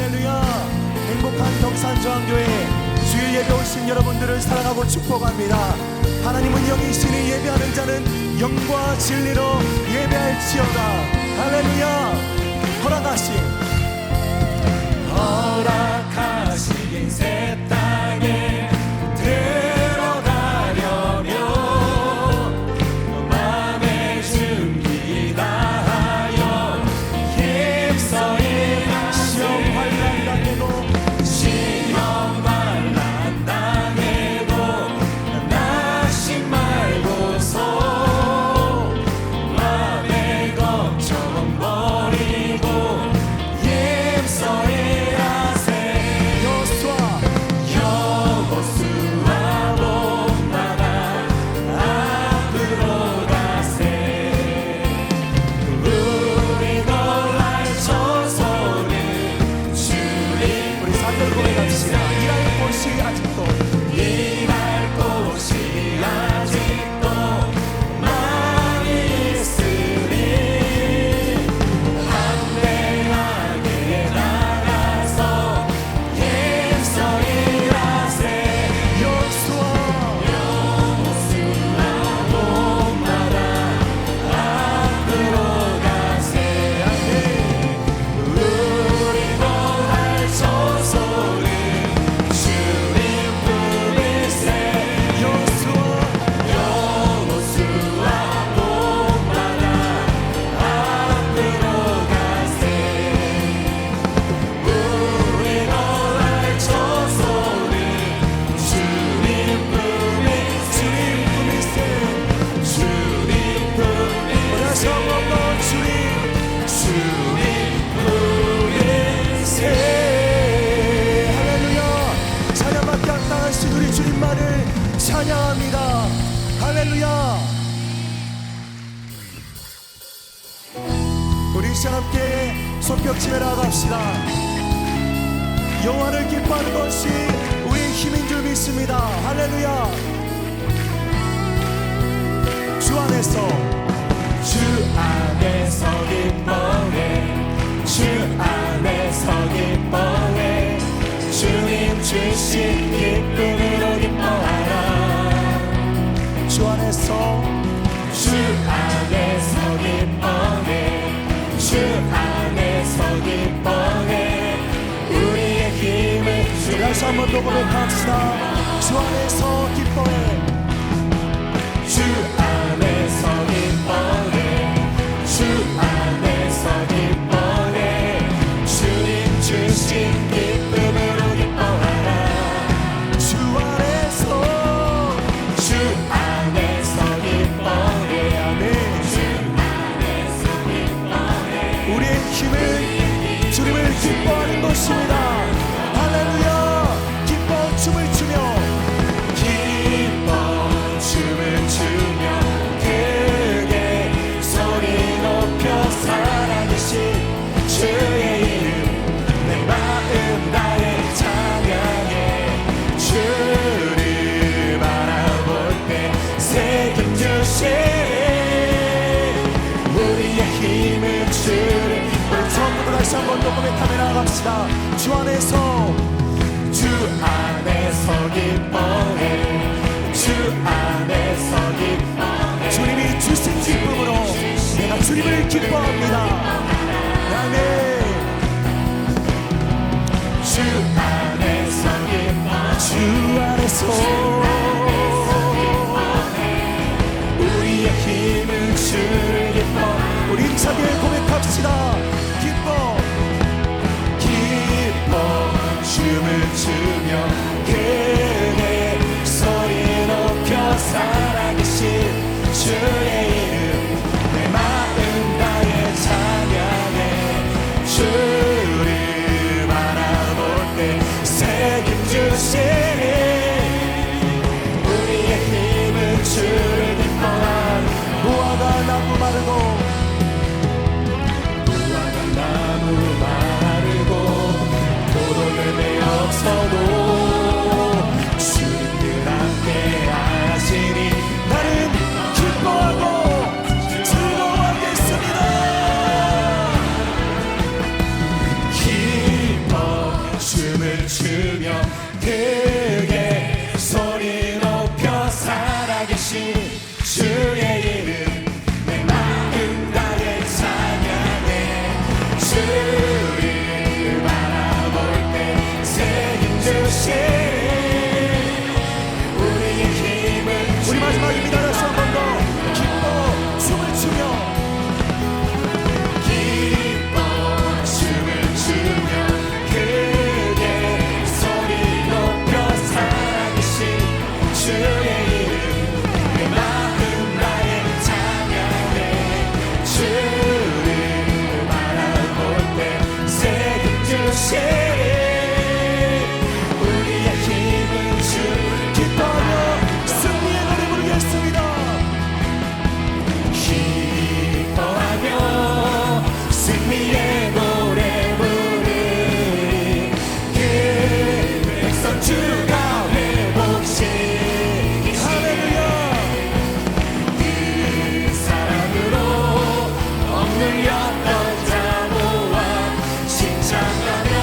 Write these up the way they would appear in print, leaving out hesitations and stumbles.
할렐루야. 행복한 덕산저항교회 주일 예배 오신 여러분들을 사랑하고 축복합니다. 하나님은 영이시니 예배하는 자는 영과 진리로 예배할지어다. 할렐루야. 허락하신 새 땅에 들어가려면 마음의 준비 다하여 힘써야 시험 환난 당해도 낙심 말고서 마음의 걱정 버리고 힘써야 여호수아 봄마다 앞으로 가세. 우리 걸할 처소는 주님. 우리 사절 고백합시다. 일할 곳이 아직도 많이 있으니 담대하게 나가서 힘써 일하세. 여호수아 봄마다 앞으로 가세. 우리 걸할 처소는 주님 품일세. 여호수아 봄마다 앞으로 가세. 우리 걸할 처소는 주님 품일세. 주님 품일세. 다시 한번 더 주님 품일세. 할렐루야. 찬양받게 합당하신 우리 주님만을 찬양합니다. 할렐루야. 우리 시간 함께 손뼉치며 나아갑시다. 여호와를 기뻐하는 것이 우리의 힘인 줄 믿습니다. 할렐루야. 주 안에서 기뻐해. 주 안에서 기뻐해. 주님 주신 기쁨으로 기뻐하라. 주 안에서 기뻐해. 주 안에서 기뻐해. 우리의 힘을 다시 한번 더 고백합시다. 주 안에서 기뻐해. 주 안에서 기뻐해. 주 안에서 기뻐해. 주님 주신 기쁨으로 기뻐하라. 주 안에서 기뻐해. 아멘. 주 안에서 기뻐해. 우리의 힘은 주님을 기뻐하는 것입니다. 할렐루야. 기뻐 춤을 추며 크게 소리 높여 살아계신 주의 이름 내 마음 다해 찬양해. 주를 바라볼 때 책임주신 우리의 힘은 주를. 우리 처음부터 다시 한번 더 고백하며 나아갑시다. 주 안에서 기뻐해. 주 안에서 기뻐해. 주님이 주신 기쁨으로 내가 주님을 기뻐합니다. 아멘. 주 안에서 기뻐해. 주 안에서 우리의 힘은 주를 기뻐. 우리 힘차게 고백합시다. 기뻐 춤을 추며 크게 소리 높여 살아계신 주의 이름 내 마음 다해 찬양해. 주를 바라볼 때 책임주신 우리의 힘은 주를 기뻐한. 무화과 나무 마르고 포도늘이 없어도 크게 소리 높여 살아계신 주의 이름 내 마음 다해 찬양해. 주를 바라볼 때 새 힘 주시네. 우리의 힘을 우리 마지막입니다. 다시 한 번 더 기뻐 춤을 추며 우리의 힘은 주 기뻐하며 승리의 노래 부르겠습니다. 기뻐하며 승리의 노래 부르리. 그 백성 주가 회복시키시네. 할렐루야. 그 사랑으로 억눌렸던 자 모아 십자가며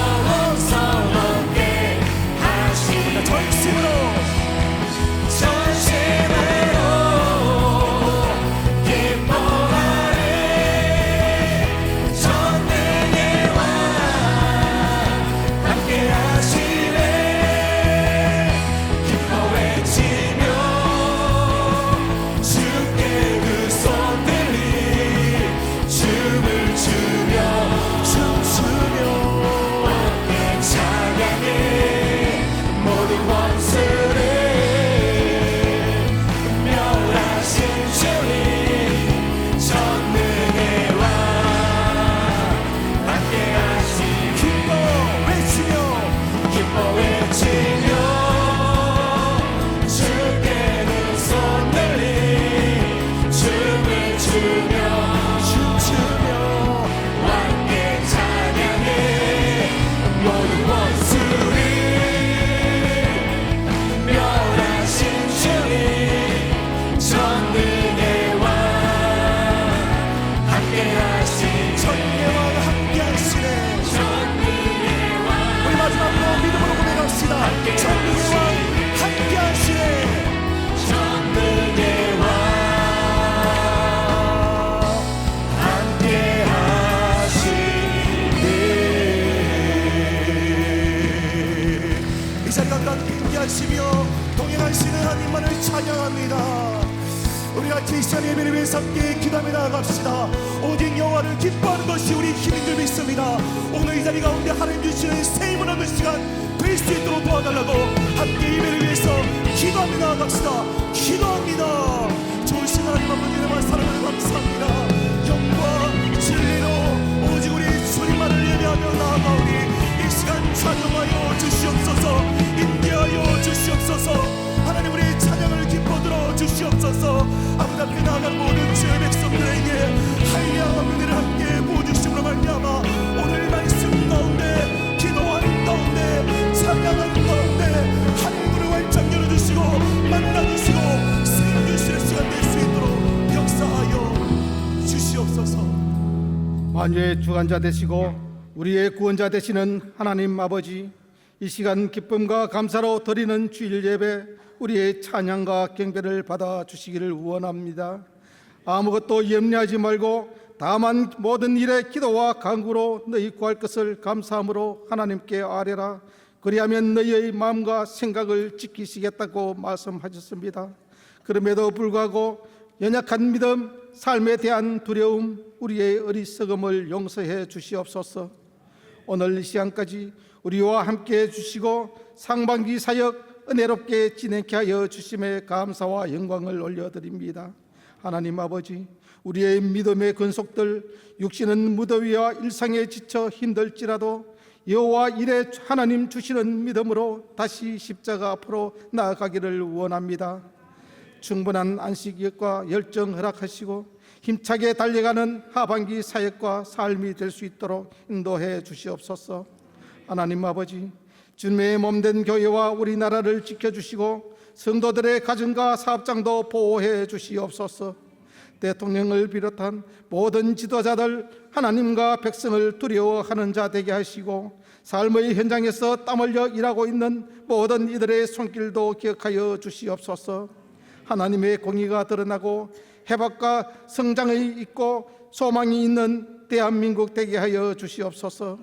동행하시는 하나님만을 찬양합니다. 우리 같이 이 시간 예배를 위해서 함께 기도하며 나아갑시다. 오직 여호와를 기뻐하는 것이 우리 힘인 줄 믿습니다. 오늘 이 자리 가운데 하나님 주시는 새 힘을 얻는 시간 될 수 있도록 도와달라고 함께 예배를 위해서 기도하며 나아갑시다. 기도합니다. 좋으신 하나님 아버지의 사랑을 감사합니다. 영과 진리로 오직 우리 주님만을 예배하며 나아가오니 이 시간 찬양하여 주시옵소서. 인도하여 주시옵소서. 하나님 우리 찬양을 기뻐 들어 주시옵소서. 아버지 앞에 나아간 모든 주의 백성들에게 할례와 은혜를 함께 부어주심으로 말미암아 오늘 말씀 가운데 기도하는 가운데 찬양하는 가운데 하늘문을 활짝 열어주시고 만나주시고 세움 주시는 시간 될 수 있도록 역사하여 주시옵소서. 만유의 주관자 되시고 우리의 구원자 되시는 하나님 아버지, 이 시간 기쁨과 감사로 드리는 주일 예배 우리의 찬양과 경배를 받아 주시기를 원합니다. 아무것도 염려하지 말고 다만 모든 일에 기도와 간구로 너희 구할 것을 감사함으로 하나님께 아뢰라. 그리하면 너희의 마음과 생각을 지키시겠다고 말씀하셨습니다. 그럼에도 불구하고 연약한 믿음, 삶에 대한 두려움, 우리의 어리석음을 용서해 주시옵소서. 오늘 이 시간까지 우리와 함께 해주시고 상반기 사역 은혜롭게 진행케 하여 주심에 감사와 영광을 올려드립니다. 하나님 아버지, 우리의 믿음의 근속들 육신은 무더위와 일상에 지쳐 힘들지라도 여호와 이레 하나님 주시는 믿음으로 다시 십자가 앞으로 나아가기를 원합니다. 충분한 안식과 열정 허락하시고 힘차게 달려가는 하반기 사역과 삶이 될 수 있도록 인도해 주시옵소서. 하나님 아버지, 주님의 몸된 교회와 우리나라를 지켜주시고 성도들의 가정과 사업장도 보호해 주시옵소서. 대통령을 비롯한 모든 지도자들 하나님과 백성을 두려워하는 자 되게 하시고 삶의 현장에서 땀 흘려 일하고 있는 모든 이들의 손길도 기억하여 주시옵소서. 하나님의 공의가 드러나고 회복과 성장이 있고 소망이 있는 대한민국 되게 하여 주시옵소서.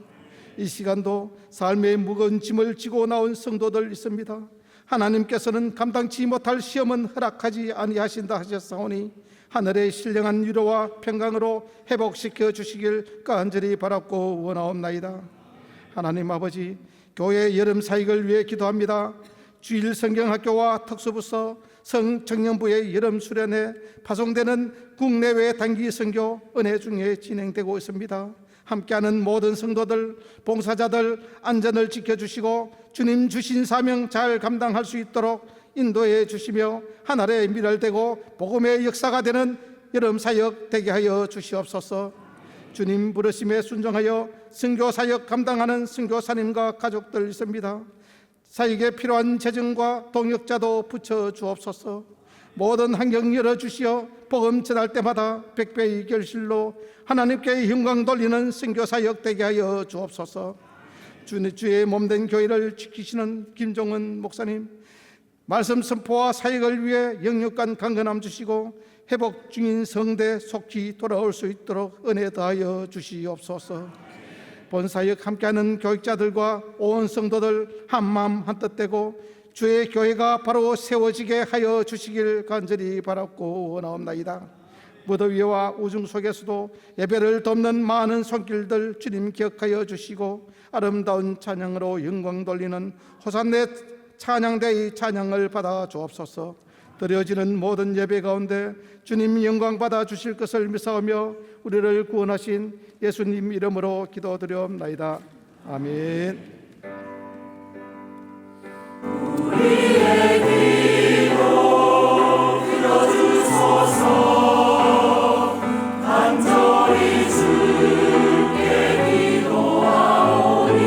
이 시간도 삶의 무거운 짐을 지고 나온 성도들 있습니다. 하나님께서는 감당치 못할 시험은 허락하지 아니하신다 하셨사오니 하늘의 신령한 위로와 평강으로 회복시켜 주시길 간절히 바랐고 원하옵나이다. 하나님 아버지, 교회 여름 사역을 위해 기도합니다. 주일 성경학교와 특수부서 성청년부의 여름 수련회 파송되는 국내외 단기 선교 은혜 중에 진행되고 있습니다. 함께하는 모든 성도들, 봉사자들 안전을 지켜주시고 주님 주신 사명 잘 감당할 수 있도록 인도해 주시며 하늘에 밀알되고 복음의 역사가 되는 여름 사역 되게 하여 주시옵소서. 주님 부르심에 순종하여 선교 사역 감당하는 선교사님과 가족들 있습니다. 사역에 필요한 재정과 동역자도 붙여 주옵소서. 모든 환경 열어주시어 복음 전할 때마다 백배의 결실로 하나님께 영광 돌리는 선교사역 되게 하여 주옵소서. 주의 몸된 교회를 지키시는 김종은 목사님, 말씀 선포와 사역을 위해 영육간 강건함 주시고 회복 중인 성대 속히 돌아올 수 있도록 은혜 더하여 주시옵소서. 본사역 함께하는 교육자들과 온 성도들 한마음 한뜻 되고 주의 교회가 바로 세워지게 하여 주시길 간절히 바랐고 원하옵나이다. 무더위와 우중 속에서도 예배를 돕는 많은 손길들 주님 기억하여 주시고 아름다운 찬양으로 영광 돌리는 호산네 찬양대의 찬양을 받아 주옵소서. 드려지는 모든 예배 가운데 주님 영광 받아 주실 것을 믿사오며 우리를 구원하신 예수님 이름으로 기도드려옵나이다. 아멘. 우리의 기도 들어주소서. 간절히 주께 기도하오니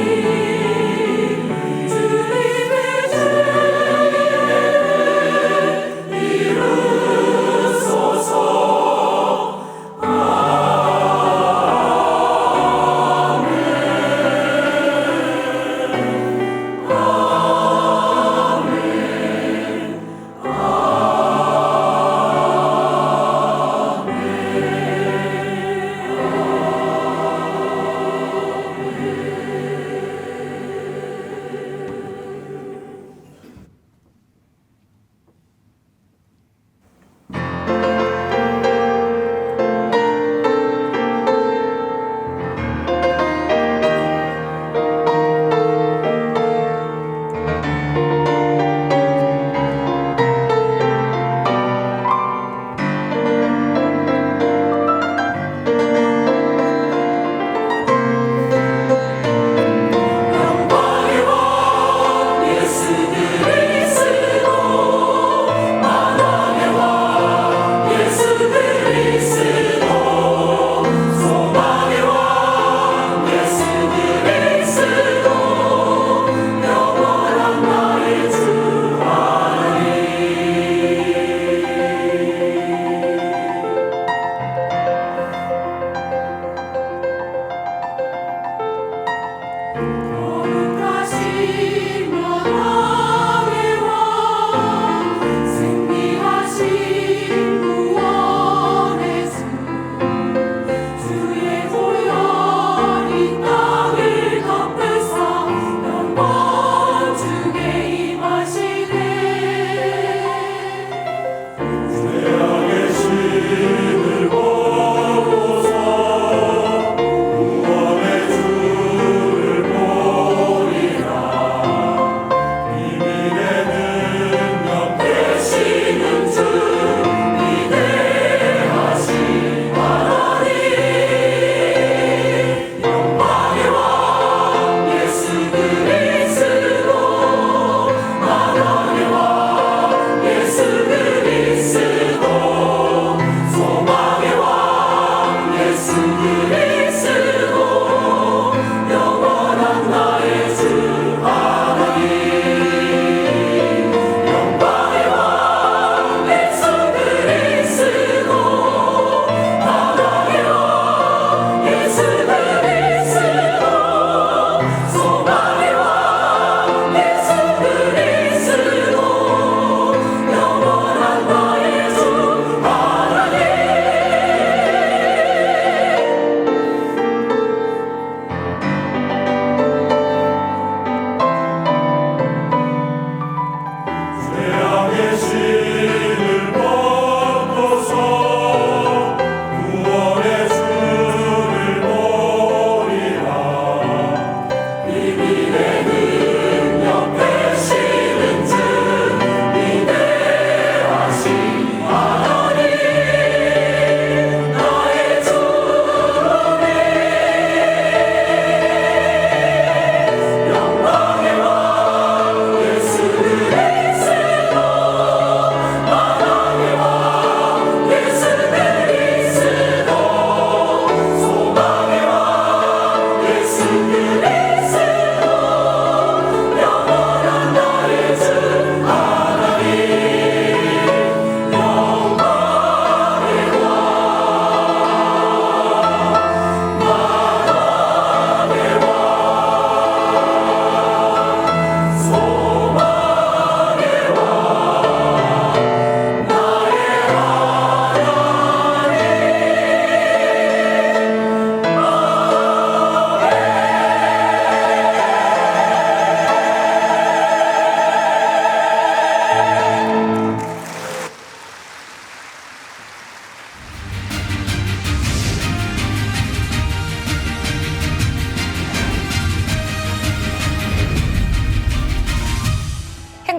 주님의 뜻을 이루소서. 아멘. 아멘.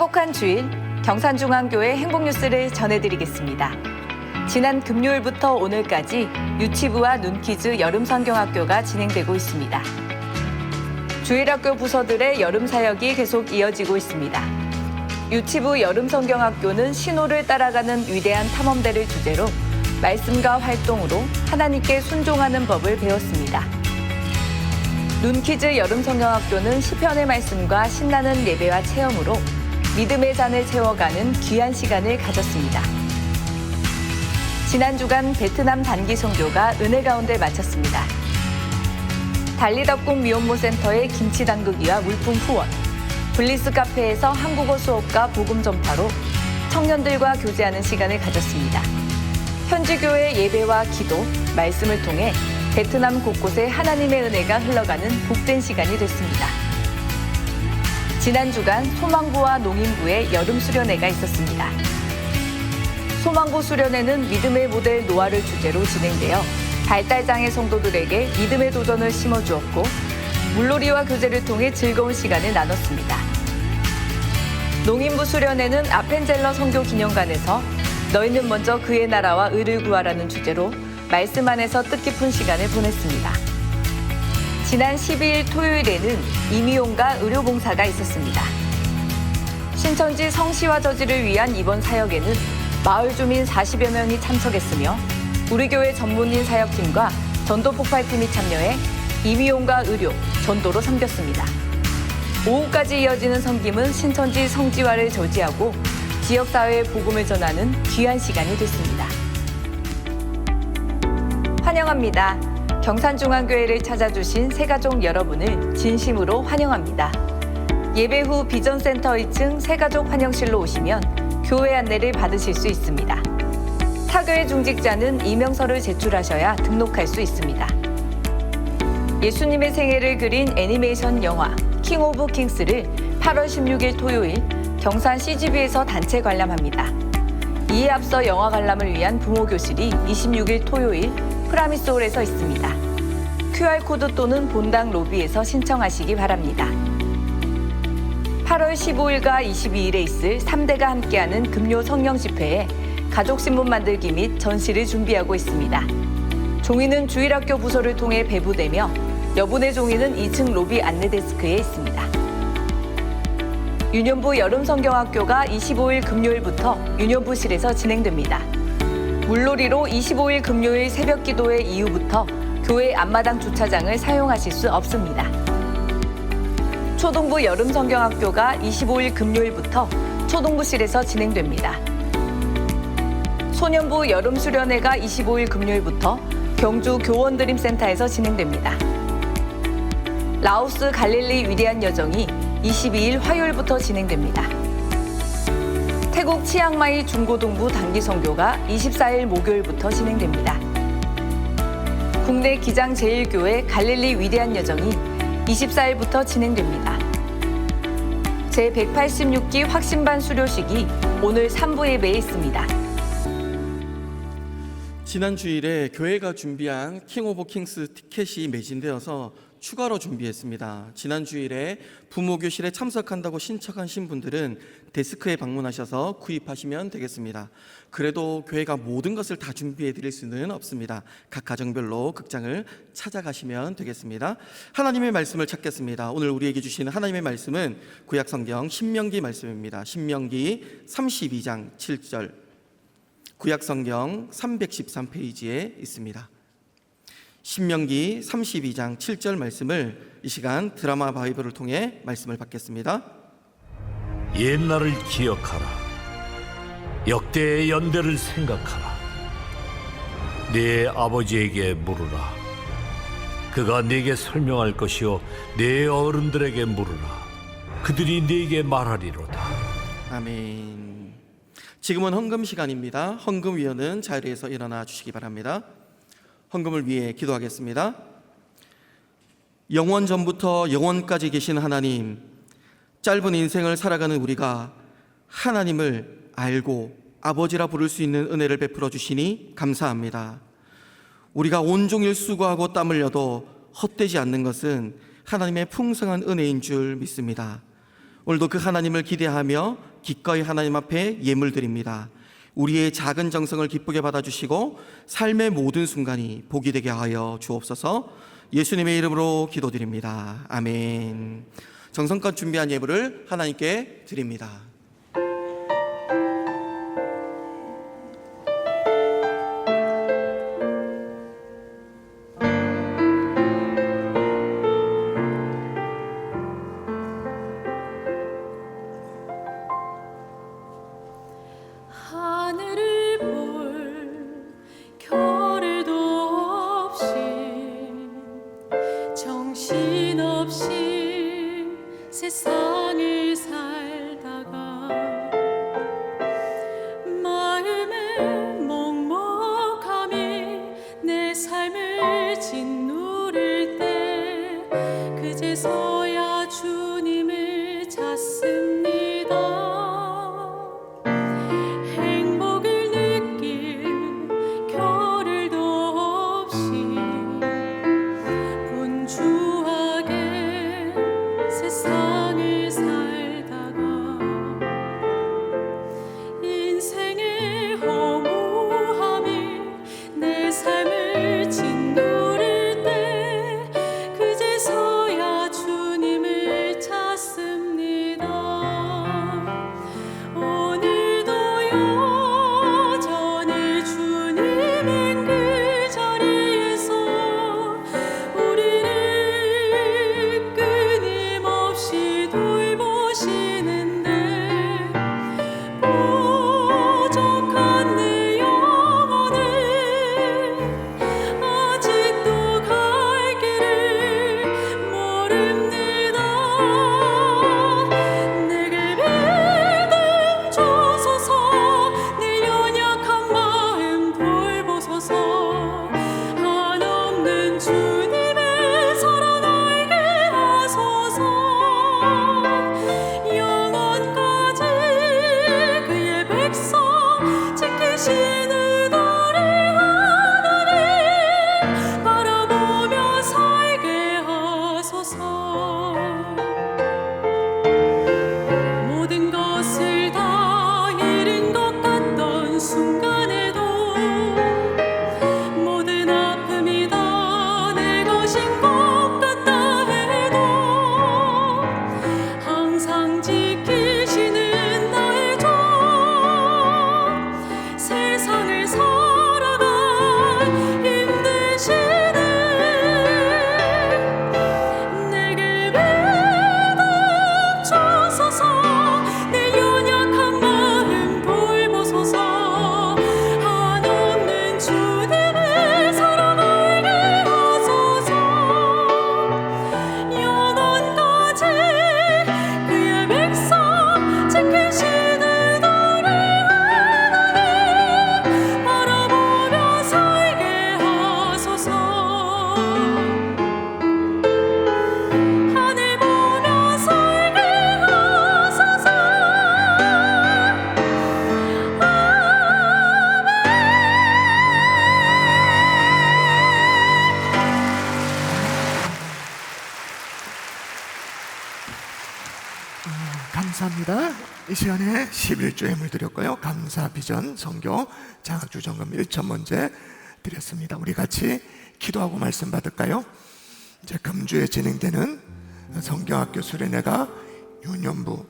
행복한 주일 경산중앙교회 행복뉴스를 전해드리겠습니다. 지난 금요일부터 오늘까지 유치부와 눈키즈 여름성경학교가 진행되고 있습니다. 주일학교 부서들의 여름 사역이 계속 이어지고 있습니다. 유치부 여름성경학교는 신호를 따라가는 위대한 탐험대를 주제로 말씀과 활동으로 하나님께 순종하는 법을 배웠습니다. 눈키즈 여름성경학교는 시편의 말씀과 신나는 예배와 체험으로 믿음의 잔을 채워가는 귀한 시간을 가졌습니다. 지난 주간 베트남 단기 선교가 은혜 가운데 마쳤습니다. 달리덕궁 미혼모센터의 김치 담그기와 물품 후원, 블리스 카페에서 한국어 수업과 복음 전파로 청년들과 교제하는 시간을 가졌습니다. 현지 교회 예배와 기도, 말씀을 통해 베트남 곳곳에 하나님의 은혜가 흘러가는 복된 시간이 됐습니다. 지난 주간 소망부와 농인부의 여름 수련회가 있었습니다. 소망부 수련회는 믿음의 모델 노아를 주제로 진행되어 발달장애 성도들에게 믿음의 도전을 심어주었고 물놀이와 교제를 통해 즐거운 시간을 나눴습니다. 농인부 수련회는 아펜젤러 선교 기념관에서 너희는 먼저 그의 나라와 의를 구하라는 주제로 말씀 안에서 뜻깊은 시간을 보냈습니다. 지난 12일 토요일에는 임의용과 의료봉사가 있었습니다. 신천지 성시와 저지를 위한 이번 사역에는 마을 주민 40여 명이 참석했으며 우리 교회 전문인 사역팀과 전도 폭발팀이 참여해 임의용과 의료, 전도로 섬겼습니다. 오후까지 이어지는 섬김은 신천지 성지화를 저지하고 지역사회에 복음을 전하는 귀한 시간이 됐습니다. 환영합니다. 경산중앙교회를 찾아주신 새가족 여러분을 진심으로 환영합니다. 예배 후 비전센터 2층 새가족 환영실로 오시면 교회 안내를 받으실 수 있습니다. 타교회 중직자는 이명서를 제출하셔야 등록할 수 있습니다. 예수님의 생애를 그린 애니메이션 영화 킹 오브 킹스를 8월 16일 토요일 경산 CGV에서 단체 관람합니다. 이에 앞서 영화 관람을 위한 부모교실이 26일 토요일 프라미스홀에서 있습니다. QR코드 또는 본당 로비에서 신청하시기 바랍니다. 8월 15일과 22일에 있을 3대가 함께하는 금요 성령 집회에 가족신문 만들기 및 전시를 준비하고 있습니다. 종이는 주일학교 부서를 통해 배부되며 여분의 종이는 2층 로비 안내데스크에 있습니다. 유년부 여름성경학교가 25일 금요일부터 유년부실에서 진행됩니다. 물놀이로 25일 금요일 새벽 기도회 이후부터 교회 앞마당 주차장을 사용하실 수 없습니다. 초등부 여름성경학교가 25일 금요일부터 초등부실에서 진행됩니다. 소년부 여름수련회가 25일 금요일부터 경주 교원드림센터에서 진행됩니다. 라오스 갈릴리 위대한 여정이 22일 화요일부터 진행됩니다. 태국 치앙마이 중고등부 단기선교가 24일 목요일부터 진행됩니다. 국내 기장 제1교회 갈릴리 위대한 여정이 24일부터 진행됩니다. 제186기 확신반 수료식이 오늘 3부 예배에 있습니다. 지난 주일에 교회가 준비한 킹 오브 킹스 티켓이 매진되어서 추가로 준비했습니다. 지난 주일에 부모교실에 참석한다고 신청하신 분들은 데스크에 방문하셔서 구입하시면 되겠습니다. 그래도 교회가 모든 것을 다 준비해 드릴 수는 없습니다. 각 가정별로 극장을 찾아가시면 되겠습니다. 하나님의 말씀을 찾겠습니다. 오늘 우리에게 주시는 하나님의 말씀은 구약성경 신명기 말씀입니다. 신명기 32장 7절, 구약성경 313페이지에 있습니다. 신명기 32장 7절 말씀을 이 시간 드라마 바이블을 통해 말씀을 받겠습니다. 옛날을 기억하라. 역대의 연대를 생각하라. 네 아버지에게 물으라. 그가 네게 설명할 것이요 네 어른들에게 물으라. 그들이 네게 말하리로다. 아멘. 지금은 헌금 시간입니다. 헌금위원은 자리에서 일어나 주시기 바랍니다. 헌금을 위해 기도하겠습니다. 영원 전부터 영원까지 계신 하나님, 짧은 인생을 살아가는 우리가 하나님을 알고 아버지라 부를 수 있는 은혜를 베풀어 주시니 감사합니다. 우리가 온종일 수고하고 땀 흘려도 헛되지 않는 것은 하나님의 풍성한 은혜인 줄 믿습니다. 오늘도 그 하나님을 기대하며 기꺼이 하나님 앞에 예물 드립니다. 우리의 작은 정성을 기쁘게 받아주시고 삶의 모든 순간이 복이 되게 하여 주옵소서. 예수님의 이름으로 기도드립니다. 아멘. 정성껏 준비한 예물을 하나님께 드립니다. 하늘을 볼 겨를도 없이 정신없이 세상을 살다가 마음의 먹먹함이 내 삶을 짓누를 때 그제서야 주님을 찾습니다. 행복을 느낄 겨를도 없이 분주하게 세상을 살다가 인생의 허무함이 내 삶을 짓누를 때 그제서야 주님을 찾습니다. 오늘도 여전히 주님은 그 자리에서 우리를 끊임없이 돌보시는데 부족한 내 영혼을 아직도 갈 길을 모릅니다. 내게 믿음 주소서. 내 연약한 마음 돌보소서. 한없는 주님의 사랑 알게 하소서. 영원까지 그의 백성 지키시는 우리 하나님 바라보며 살게 하소서. 모든 것을 다 잃은 것 같던 순간에도 모든 아픔이 다 내 것인 것 같다 해도 항상 지키시는 나의 주 세상을 살아갈 힘드시네. 내게 믿음 주소서. 내 연약한 마음 돌보소서. 한없는 주님의 사랑 알게 하소서. 영원까지 그의 백성 지키시는 우리 하나님 바라보며 살게 하소서. 하늘 보며 살게 하소서. 감사합니다. 이 시간에 11조 예물 드렸고요. 감사 비전 선교 장학주 점검 1천 문제 드렸습니다. 우리 같이 기도하고 말씀 받을까요? 이제 금주에 진행되는 성경학교 수련회가 유년부,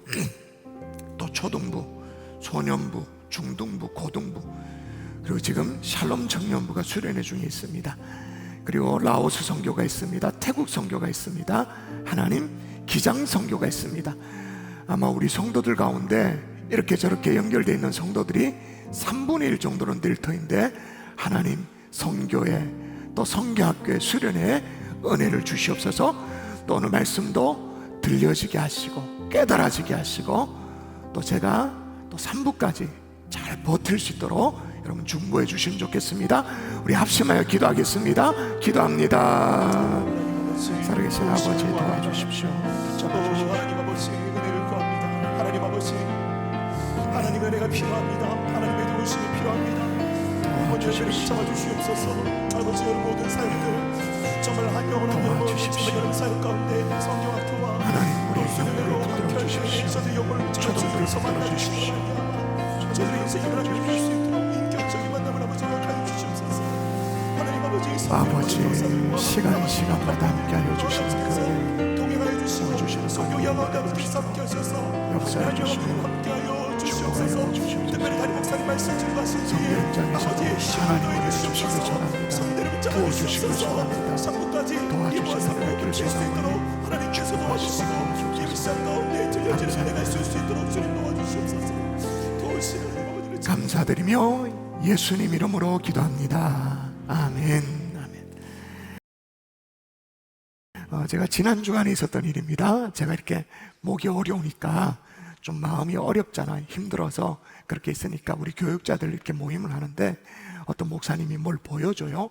또 초등부, 소년부, 중등부, 고등부, 그리고 지금 샬롬 청년부가 수련회 중에 있습니다. 그리고 라오스 선교가 있습니다. 태국 선교가 있습니다. 하나님 기장 선교가 있습니다. 아마 우리 성도들 가운데 이렇게 저렇게 연결되어 있는 성도들이 3분의 1 정도는 될 터인데 하나님 선교에 또 선교학교의 수련회에 은혜를 주시옵소서. 또 오늘 말씀도 들려지게 하시고 깨달아지게 하시고 또 제가 또 3부까지 잘 버틸 수 있도록 여러분 중보해 주시면 좋겠습니다. 우리 합심하여 기도하겠습니다. 기도합니다. 살아계신 아버지 도와주십시오. 붙잡아주십시오. 하나님 아버지 은혜를 구합니다. 하나님 아버지 하나님의 은혜가 필요합니다. 하나님의 도우심이 필요합니다. 아버지 은혜를 붙잡아주시옵소서. 아버지 여러분 모든 사역들 정말 한 영혼 한 영혼 정말 여러분 사역 가운데 성경학교와 하나님 우리 또 수련회로 영혼을 붙들어 주십시오. 아버지 시간마다 함께하여 주시는 그 동행하여 주시고 성령 영광과 함께 함께 하셔서 역사해 주시고 함께하여 주시옵소서. 특별히 다리 목사님 말씀 증거하신 뒤에 현장에서 아버지의 하나님의 신도에 주시길 주셔서 전합니다. 성대를 붙잡아 도와주시길 주시옵소서. 전합니다. 상부까지 도와주시는 이루어서 쉴수 있도록 하나님께서 도와주시고 이 시간 가운데 들려지는 내가 쓸 수 있도록 주님 도와주시옵소서. 도우시는 아버지를 감사드리며 예수님 이름으로 기도합니다. 아멘. 제가 지난 주간에 있었던 일입니다. 제가 이렇게 목이 어려우니까 좀 마음이 어렵잖아요. 힘들어서 그렇게 있으니까 우리 교육자들 이렇게 모임을 하는데 어떤 목사님이 뭘 보여줘요.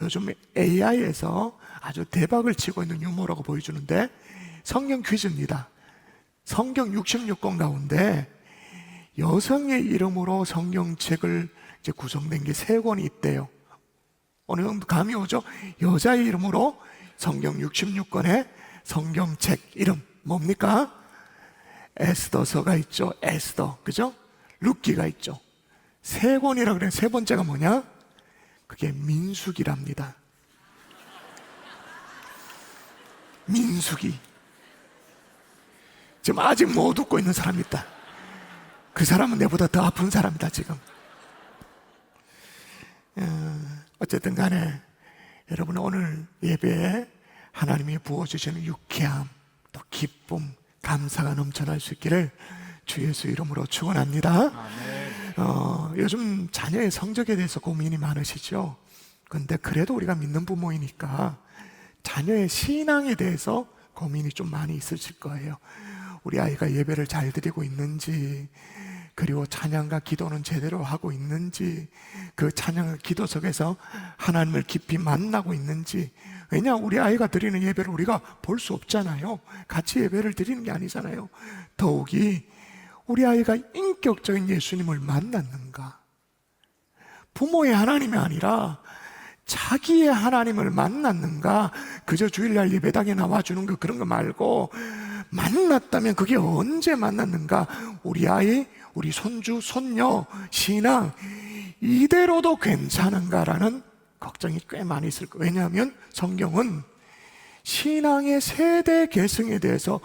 요즘 AI에서 아주 대박을 치고 있는 유머라고 보여주는데 성경 퀴즈입니다. 성경 66권 가운데 여성의 이름으로 성경책을 이제 구성된 게 3권이 있대요. 어느 정도 감이 오죠? 여자의 이름으로 성경 66권의 성경책 이름 뭡니까? 에스더서가 있죠. 에스더, 그죠? 룻기가 있죠. 3권이라 그래. 3번째가 뭐냐? 그게 민수기랍니다. 민수기. 지금 아직 못 웃고 있는 사람이 있다. 그 사람은 내보다 더 아픈 사람이다 지금. 어쨌든 간에 여러분 오늘 예배에 하나님이 부어주시는 유쾌함, 또 기쁨, 감사가 넘쳐날 수 있기를 주 예수 이름으로 축원합니다. 요즘 자녀의 성적에 대해서 고민이 많으시죠? 그런데 그래도 우리가 믿는 부모이니까 자녀의 신앙에 대해서 고민이 좀 많이 있으실 거예요. 우리 아이가 예배를 잘 드리고 있는지, 그리고 찬양과 기도는 제대로 하고 있는지, 그 찬양과 기도 속에서 하나님을 깊이 만나고 있는지. 왜냐, 우리 아이가 드리는 예배를 우리가 볼 수 없잖아요. 같이 예배를 드리는 게 아니잖아요. 더욱이 우리 아이가 인격적인 예수님을 만났는가? 부모의 하나님이 아니라 자기의 하나님을 만났는가? 그저 주일날 예배당에 나와주는 거 그런 거 말고 만났다면 그게 언제 만났는가? 우리 아이, 우리 손주, 손녀, 신앙 이대로도 괜찮은가라는 걱정이 꽤 많이 있을 거예요. 왜냐하면 성경은 신앙의 세대 계승에 대해서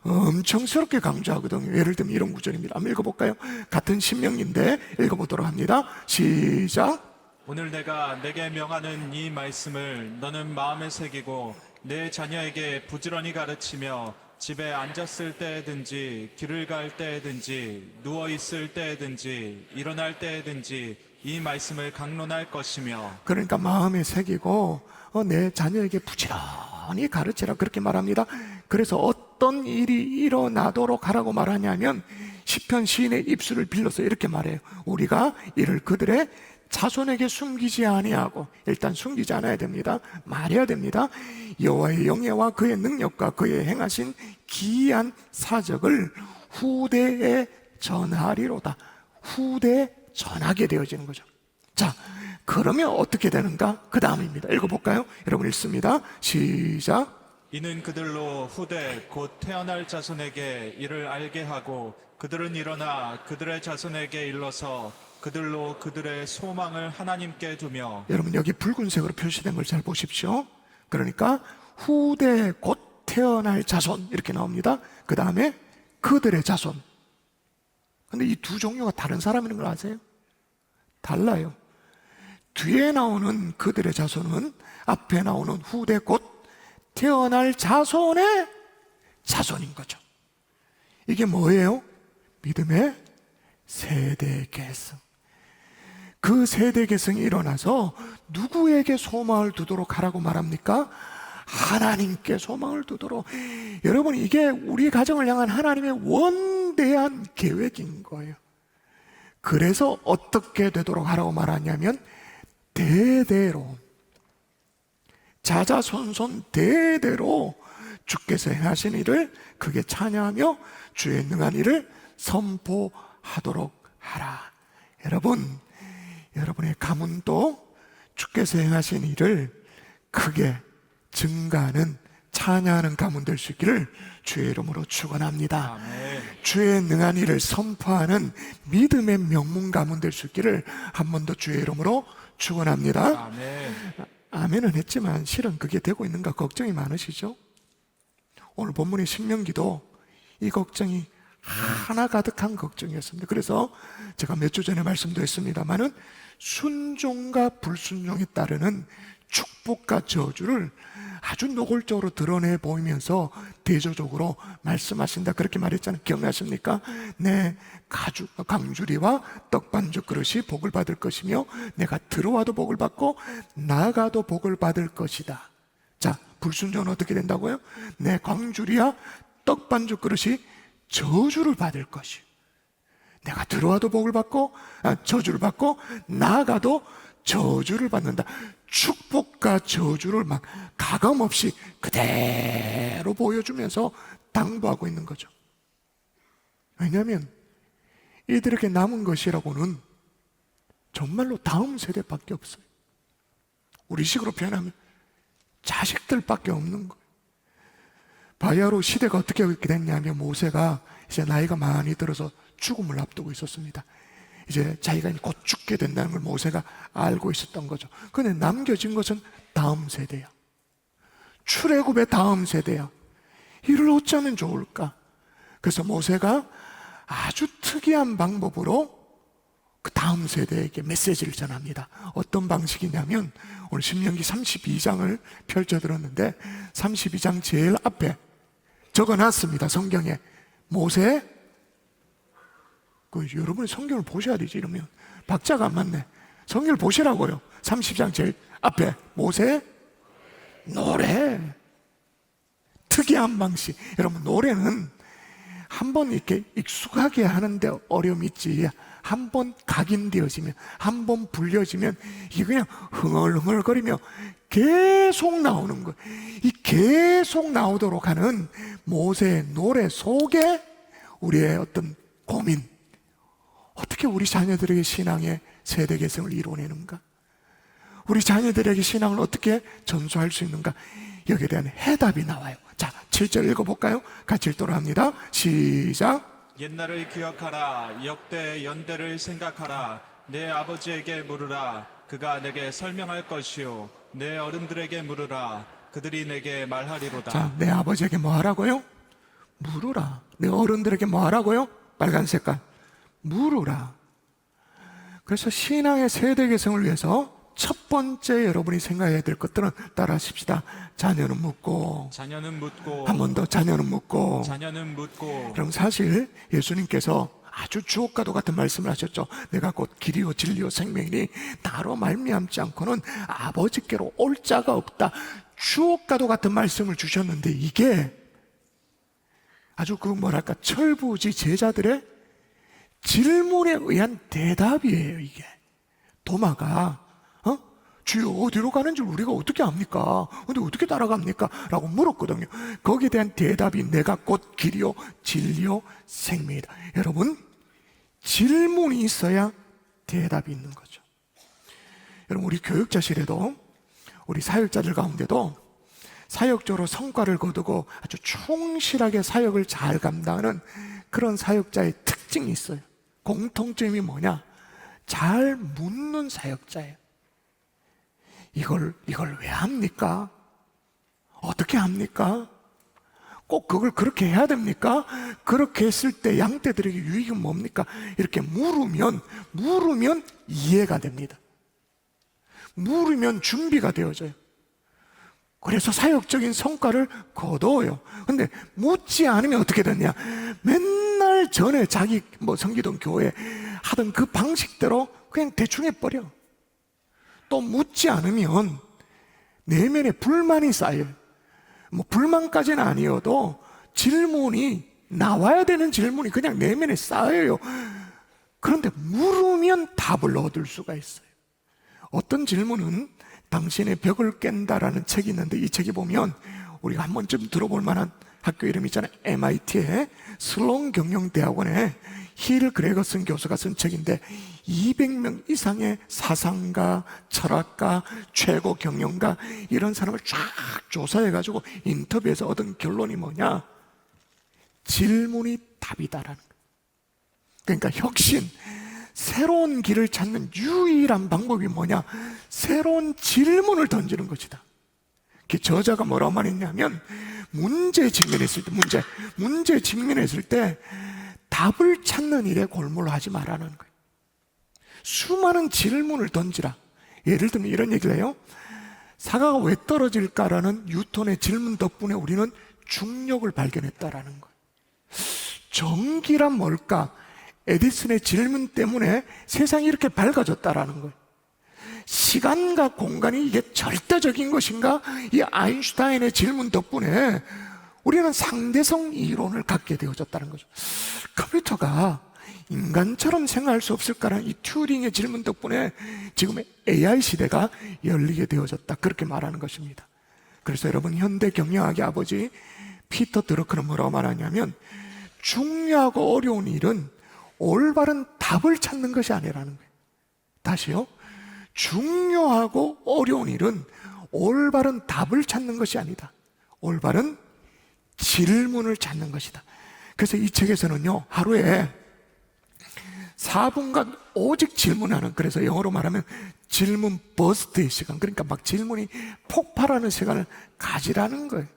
엄청스럽게 강조하거든요. 예를 들면 이런 구절입니다. 한번 읽어볼까요? 같은 신명기인데 읽어보도록 합니다. 시작. 오늘 내가 내게 명하는 이 말씀을 너는 마음에 새기고 내 자녀에게 부지런히 가르치며 집에 앉았을 때든지 길을 갈 때든지 누워 있을 때든지 일어날 때든지 이 말씀을 강론할 것이며. 그러니까 마음에 새기고 내 자녀에게 부지런히 가르치라 그렇게 말합니다. 그래서 어떤 일이 일어나도록 하라고 말하냐면 시편 시인의 입술을 빌려서 이렇게 말해요. 우리가 이를 그들의 자손에게 숨기지 아니하고, 일단 숨기지 않아야 됩니다. 말해야 됩니다. 여호와의 영예와 그의 능력과 그의 행하신 기이한 사적을 후대에 전하리로다. 후대에 전하게 되어지는 거죠. 자, 그러면 어떻게 되는가? 그 다음입니다. 읽어볼까요? 여러분 읽습니다. 시작. 이는 그들로 후대 곧 태어날 자손에게 이를 알게 하고 그들은 일어나 그들의 자손에게 일러서 그들로 그들의 소망을 하나님께 두며. 여러분 여기 붉은색으로 표시된 걸 잘 보십시오. 그러니까 후대 곧 태어날 자손 이렇게 나옵니다. 그 다음에 그들의 자손. 근데 이 두 종류가 다른 사람인 걸 아세요? 달라요. 뒤에 나오는 그들의 자손은 앞에 나오는 후대 곧 태어날 자손의 자손인 거죠. 이게 뭐예요? 믿음의 세대 계승. 그 세대 계승이 일어나서 누구에게 소망을 두도록 하라고 말합니까? 하나님께 소망을 두도록. 여러분 이게 우리 가정을 향한 하나님의 원대한 계획인 거예요. 그래서 어떻게 되도록 하라고 말하냐면 대대로, 자자손손 대대로 주께서 행하신 일을 크게 찬양하며 주의 능한 일을 선포하도록 하라. 여러분, 여러분의 가문도 주께서 행하신 일을 크게 증가하는 찬양하는 가문 될 수 있기를 주의 이름으로 축원합니다. 주의 능한 일을 선포하는 믿음의 명문 가문 될 수 있기를 한 번 더 주의 이름으로 축원합니다. 아멘은 했지만 실은 그게 되고 있는가 걱정이 많으시죠? 오늘 본문의 신명기도 이 걱정이 하나 가득한 걱정이었습니다. 그래서 제가 몇 주 전에 말씀도 했습니다마는 순종과 불순종에 따르는 축복과 저주를 아주 노골적으로 드러내 보이면서 대조적으로 말씀하신다, 그렇게 말했잖아요. 기억나십니까? 내 강주리와 떡반죽 그릇이 복을 받을 것이며 내가 들어와도 복을 받고 나가도 복을 받을 것이다. 자, 불순종은 어떻게 된다고요? 내 강주리와 떡반죽 그릇이 저주를 받을 것이요, 내가 들어와도 복을 받고 저주를 받고 나가도 저주를 받는다. 축복과 저주를 막 가감없이 그대로 보여주면서 당부하고 있는 거죠. 왜냐하면 이들에게 남은 것이라고는 정말로 다음 세대밖에 없어요. 우리 식으로 표현하면 자식들밖에 없는 거예요. 바야흐로 시대가 어떻게 됐냐면 모세가 이제 나이가 많이 들어서 죽음을 앞두고 있었습니다. 이제 자기가 곧 죽게 된다는 걸 모세가 알고 있었던 거죠. 그런데 남겨진 것은 다음 세대야. 출애굽의 다음 세대야. 이를 어쩌면 좋을까? 그래서 모세가 아주 특이한 방법으로 그 다음 세대에게 메시지를 전합니다. 어떤 방식이냐면 오늘 신명기 32장을 펼쳐들었는데 32장 제일 앞에 적어놨습니다. 성경에 모세, 여러분이 성경을 보셔야 되지. 이러면 박자가 안 맞네. 성경을 보시라고요. 30장 제일 앞에 모세 노래. 특이한 방식. 여러분, 노래는 한번 이렇게 익숙하게 하는데 어려움이 있지, 한번 각인되어지면, 한번 불려지면 이게 그냥 흥얼흥얼거리며 계속 나오는 거예요. 이 계속 나오도록 하는 모세의 노래 속에 우리의 어떤 고민, 어떻게 우리 자녀들에게 신앙의 세대 개성을 이뤄내는가, 우리 자녀들에게 신앙을 어떻게 전수할 수 있는가, 여기에 대한 해답이 나와요. 자, 7절 읽어볼까요? 같이 읽도록 합니다. 시작. 옛날을 기억하라. 역대 연대를 생각하라. 내 아버지에게 물으라. 그가 내게 설명할 것이요. 내 어른들에게 물으라. 그들이 내게 말하리로다. 자, 내 아버지에게 뭐 하라고요? 물으라. 내 어른들에게 뭐 하라고요? 빨간 색깔. 물으라. 그래서 신앙의 세대 개성을 위해서 첫 번째 여러분이 생각해야 될 것들은 따라 하십시다. 자녀는 묻고, 자녀는 묻고, 한 번 더 자녀는 묻고. 자녀는 묻고. 그럼 사실 예수님께서 아주 주옥과도 같은 말씀을 하셨죠. 내가 곧 길이요 진리요 생명이니 나로 말미암지 않고는 아버지께로 올 자가 없다. 주옥과도 같은 말씀을 주셨는데 이게 아주 철부지 제자들의 질문에 의한 대답이에요. 이게 도마가 주여 어디로 가는 줄 우리가 어떻게 압니까? 근데 어떻게 따라갑니까? 라고 물었거든요. 거기에 대한 대답이 내가 곧 길이요 진리요 생명이다. 여러분, 질문이 있어야 대답이 있는 거죠. 여러분, 우리 교육자실에도 우리 사역자들 가운데도 사역적으로 성과를 거두고 아주 충실하게 사역을 잘 감당하는 그런 사역자의 특징이 있어요. 공통점이 뭐냐? 잘 묻는 사역자예요. 이걸 왜 합니까? 어떻게 합니까? 꼭 그걸 그렇게 해야 됩니까? 그렇게 했을 때 양떼들에게 유익은 뭡니까? 이렇게 물으면 이해가 됩니다. 물으면 준비가 되어져요. 그래서 사역적인 성과를 거둬요. 근데 묻지 않으면 어떻게 되냐? 맨날 전에 자기 섬기던 교회 하던 그 방식대로 그냥 대충 해버려. 또 묻지 않으면 내면에 불만이 쌓여요. 불만까지는 아니어도 질문이 나와야 되는 질문이 그냥 내면에 쌓여요. 그런데 물으면 답을 얻을 수가 있어요. 어떤 질문은 당신의 벽을 깬다라는 책이 있는데 이 책이 보면 우리가 한 번쯤 들어볼 만한 학교 이름 있잖아요. MIT의 슬론 경영대학원의 힐 그레거슨 교수가 쓴 책인데 200명 이상의 사상가, 철학가, 최고 경영가 이런 사람을 쫙 조사해가지고 인터뷰에서 얻은 결론이 뭐냐? 질문이 답이다라는 거예요. 그러니까 혁신, 새로운 길을 찾는 유일한 방법이 뭐냐? 새로운 질문을 던지는 것이다. 그 저자가 뭐라고 말했냐면, 문제에 직면했을 때 답을 찾는 일에 골몰을 하지 말라는 거예요. 수많은 질문을 던지라. 예를 들면 이런 얘기를 해요. 사과가 왜 떨어질까라는 뉴턴의 질문 덕분에 우리는 중력을 발견했다라는 거예요. 전기란 뭘까? 에디슨의 질문 때문에 세상이 이렇게 밝아졌다라는 거예요. 시간과 공간이 이게 절대적인 것인가? 이 아인슈타인의 질문 덕분에 우리는 상대성 이론을 갖게 되어졌다는 거죠. 컴퓨터가 인간처럼 생각할 수 없을까라는 이 튜링의 질문 덕분에 지금의 AI 시대가 열리게 되어졌다, 그렇게 말하는 것입니다. 그래서 여러분, 현대 경영학의 아버지 피터 드러크는 뭐라고 말하냐면, 중요하고 어려운 일은 올바른 답을 찾는 것이 아니라는 거예요. 다시요. 중요하고 어려운 일은 올바른 답을 찾는 것이 아니다. 올바른 질문을 찾는 것이다. 그래서 이 책에서는요, 하루에 4분간 오직 질문하는, 그래서 영어로 말하면 질문 버스트의 시간, 그러니까 막 질문이 폭발하는 시간을 가지라는 거예요.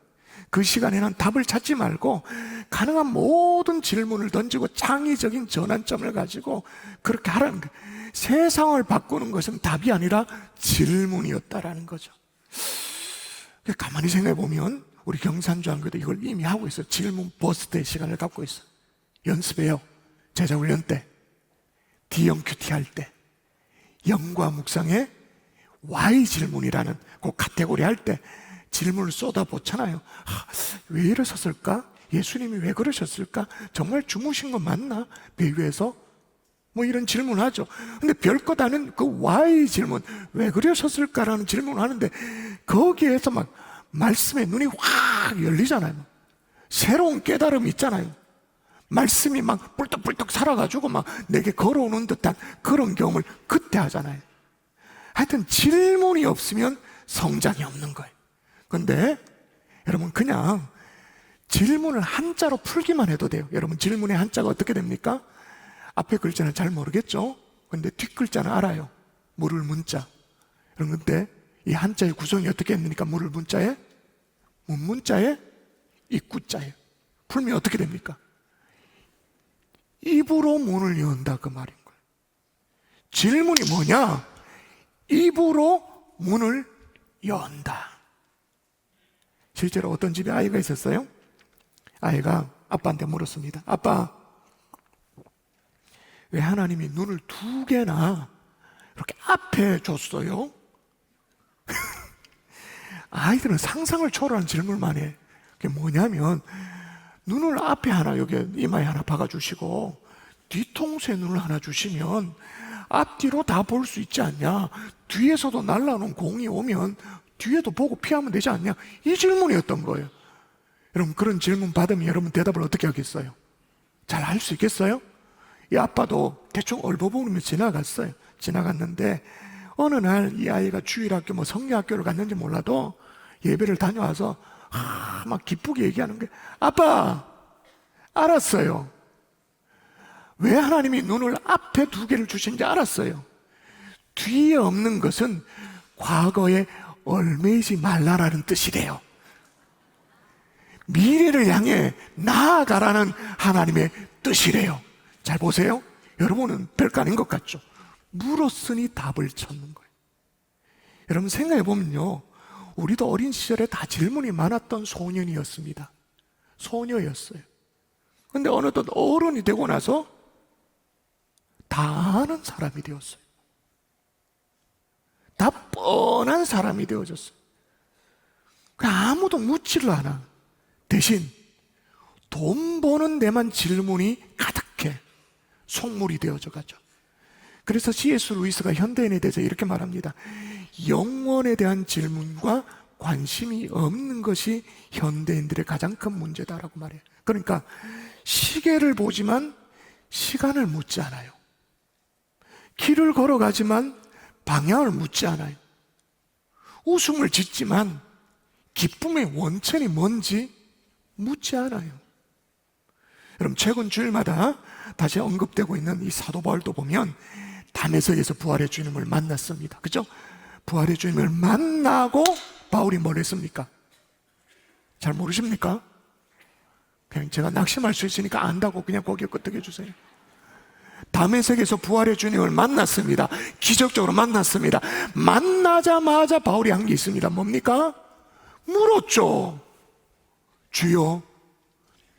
그 시간에는 답을 찾지 말고 가능한 모든 질문을 던지고 창의적인 전환점을 가지고 그렇게 하라는 거예요. 세상을 바꾸는 것은 답이 아니라 질문이었다라는 거죠. 가만히 생각해 보면 우리 경산중앙교도 이걸 이미 하고 있어요. 질문 버스트의 시간을 갖고 있어요. 연습해요. 제자훈련 때, D형 큐티 할 때, 영과 묵상의 Y 질문이라는 그 카테고리 할 때 질문을 쏟아보잖아요. 왜 이러셨을까? 예수님이 왜 그러셨을까? 정말 주무신 거 맞나? 배 위에서? 뭐 이런 질문을 하죠. 근데 별것 아닌 그 Y 질문, 왜 그러셨을까라는 질문을 하는데 거기에서 막 말씀에 눈이 확 열리잖아요. 새로운 깨달음이 있잖아요. 말씀이 막 뿔떡뿔떡 살아가지고 막 내게 걸어오는 듯한 그런 경험을 그때 하잖아요. 하여튼 질문이 없으면 성장이 없는 거예요. 근데 여러분, 그냥 질문을 한자로 풀기만 해도 돼요. 여러분, 질문의 한자가 어떻게 됩니까? 앞에 글자는 잘 모르겠죠? 근데 뒷글자는 알아요. 물을 문자. 여러분, 근데 이 한자의 구성이 어떻게 됩니까? 물을 문자에, 문자에, 입구자에. 풀면 어떻게 됩니까? 입으로 문을 연다, 그 말인 거예요. 질문이 뭐냐? 입으로 문을 연다. 실제로 어떤 집에 아이가 있었어요? 아이가 아빠한테 물었습니다. 아빠, 왜 하나님이 눈을 2개나 이렇게 앞에 줬어요? 아이들은 상상을 초월하는 질문만 해. 그게 뭐냐면, 눈을 앞에 하나, 여기 이마에 하나 박아주시고 뒤통수에 눈을 하나 주시면 앞뒤로 다 볼 수 있지 않냐? 뒤에서도 날라오는 공이 오면 뒤에도 보고 피하면 되지 않냐? 이 질문이었던 거예요. 여러분, 그런 질문 받으면 여러분 대답을 어떻게 하겠어요? 잘 할 수 있겠어요? 이 아빠도 대충 얼버무리며 지나갔어요. 지나갔는데 어느 날 이 아이가 주일학교 뭐 성경학교를 갔는지 몰라도 예배를 다녀와서 막 기쁘게 얘기하는 게, 아빠, 알았어요. 왜 하나님이 눈을 앞에 2개를 주신지 알았어요. 뒤에 없는 것은 과거에 얽매이지 말라라는 뜻이래요. 미래를 향해 나아가라는 하나님의 뜻이래요. 잘 보세요. 여러분은 별거 아닌 것 같죠? 물었으니 답을 찾는 거예요. 여러분, 생각해 보면요, 우리도 어린 시절에 다 질문이 많았던 소년이었습니다. 소녀였어요. 근데 어느덧 어른이 되고 나서 다 아는 사람이 되었어요. 다 뻔한 사람이 되어졌어요. 아무도 묻지를 않아. 대신 돈 버는 데만 질문이 가득해 속물이 되어져 가죠. 그래서 C.S. 루이스가 현대인에 대해서 이렇게 말합니다. 영원에 대한 질문과 관심이 없는 것이 현대인들의 가장 큰 문제다라고 말해요. 그러니까 시계를 보지만 시간을 묻지 않아요. 길을 걸어가지만 방향을 묻지 않아요. 웃음을 짓지만 기쁨의 원천이 뭔지 묻지 않아요. 여러분 최근 주일마다 다시 언급되고 있는 이 사도 바울도 보면 다메섹에서 부활의 주님을 만났습니다. 그죠? 부활의 주님을 만나고 바울이 뭘 했습니까? 잘 모르십니까? 그냥 제가 낙심할 수 있으니까 안다고 그냥 고개 끄덕여 주세요. 다메섹에서 부활의 주님을 만났습니다. 기적적으로 만났습니다. 만나자마자 바울이 한 게 있습니다. 뭡니까? 물었죠. 주여,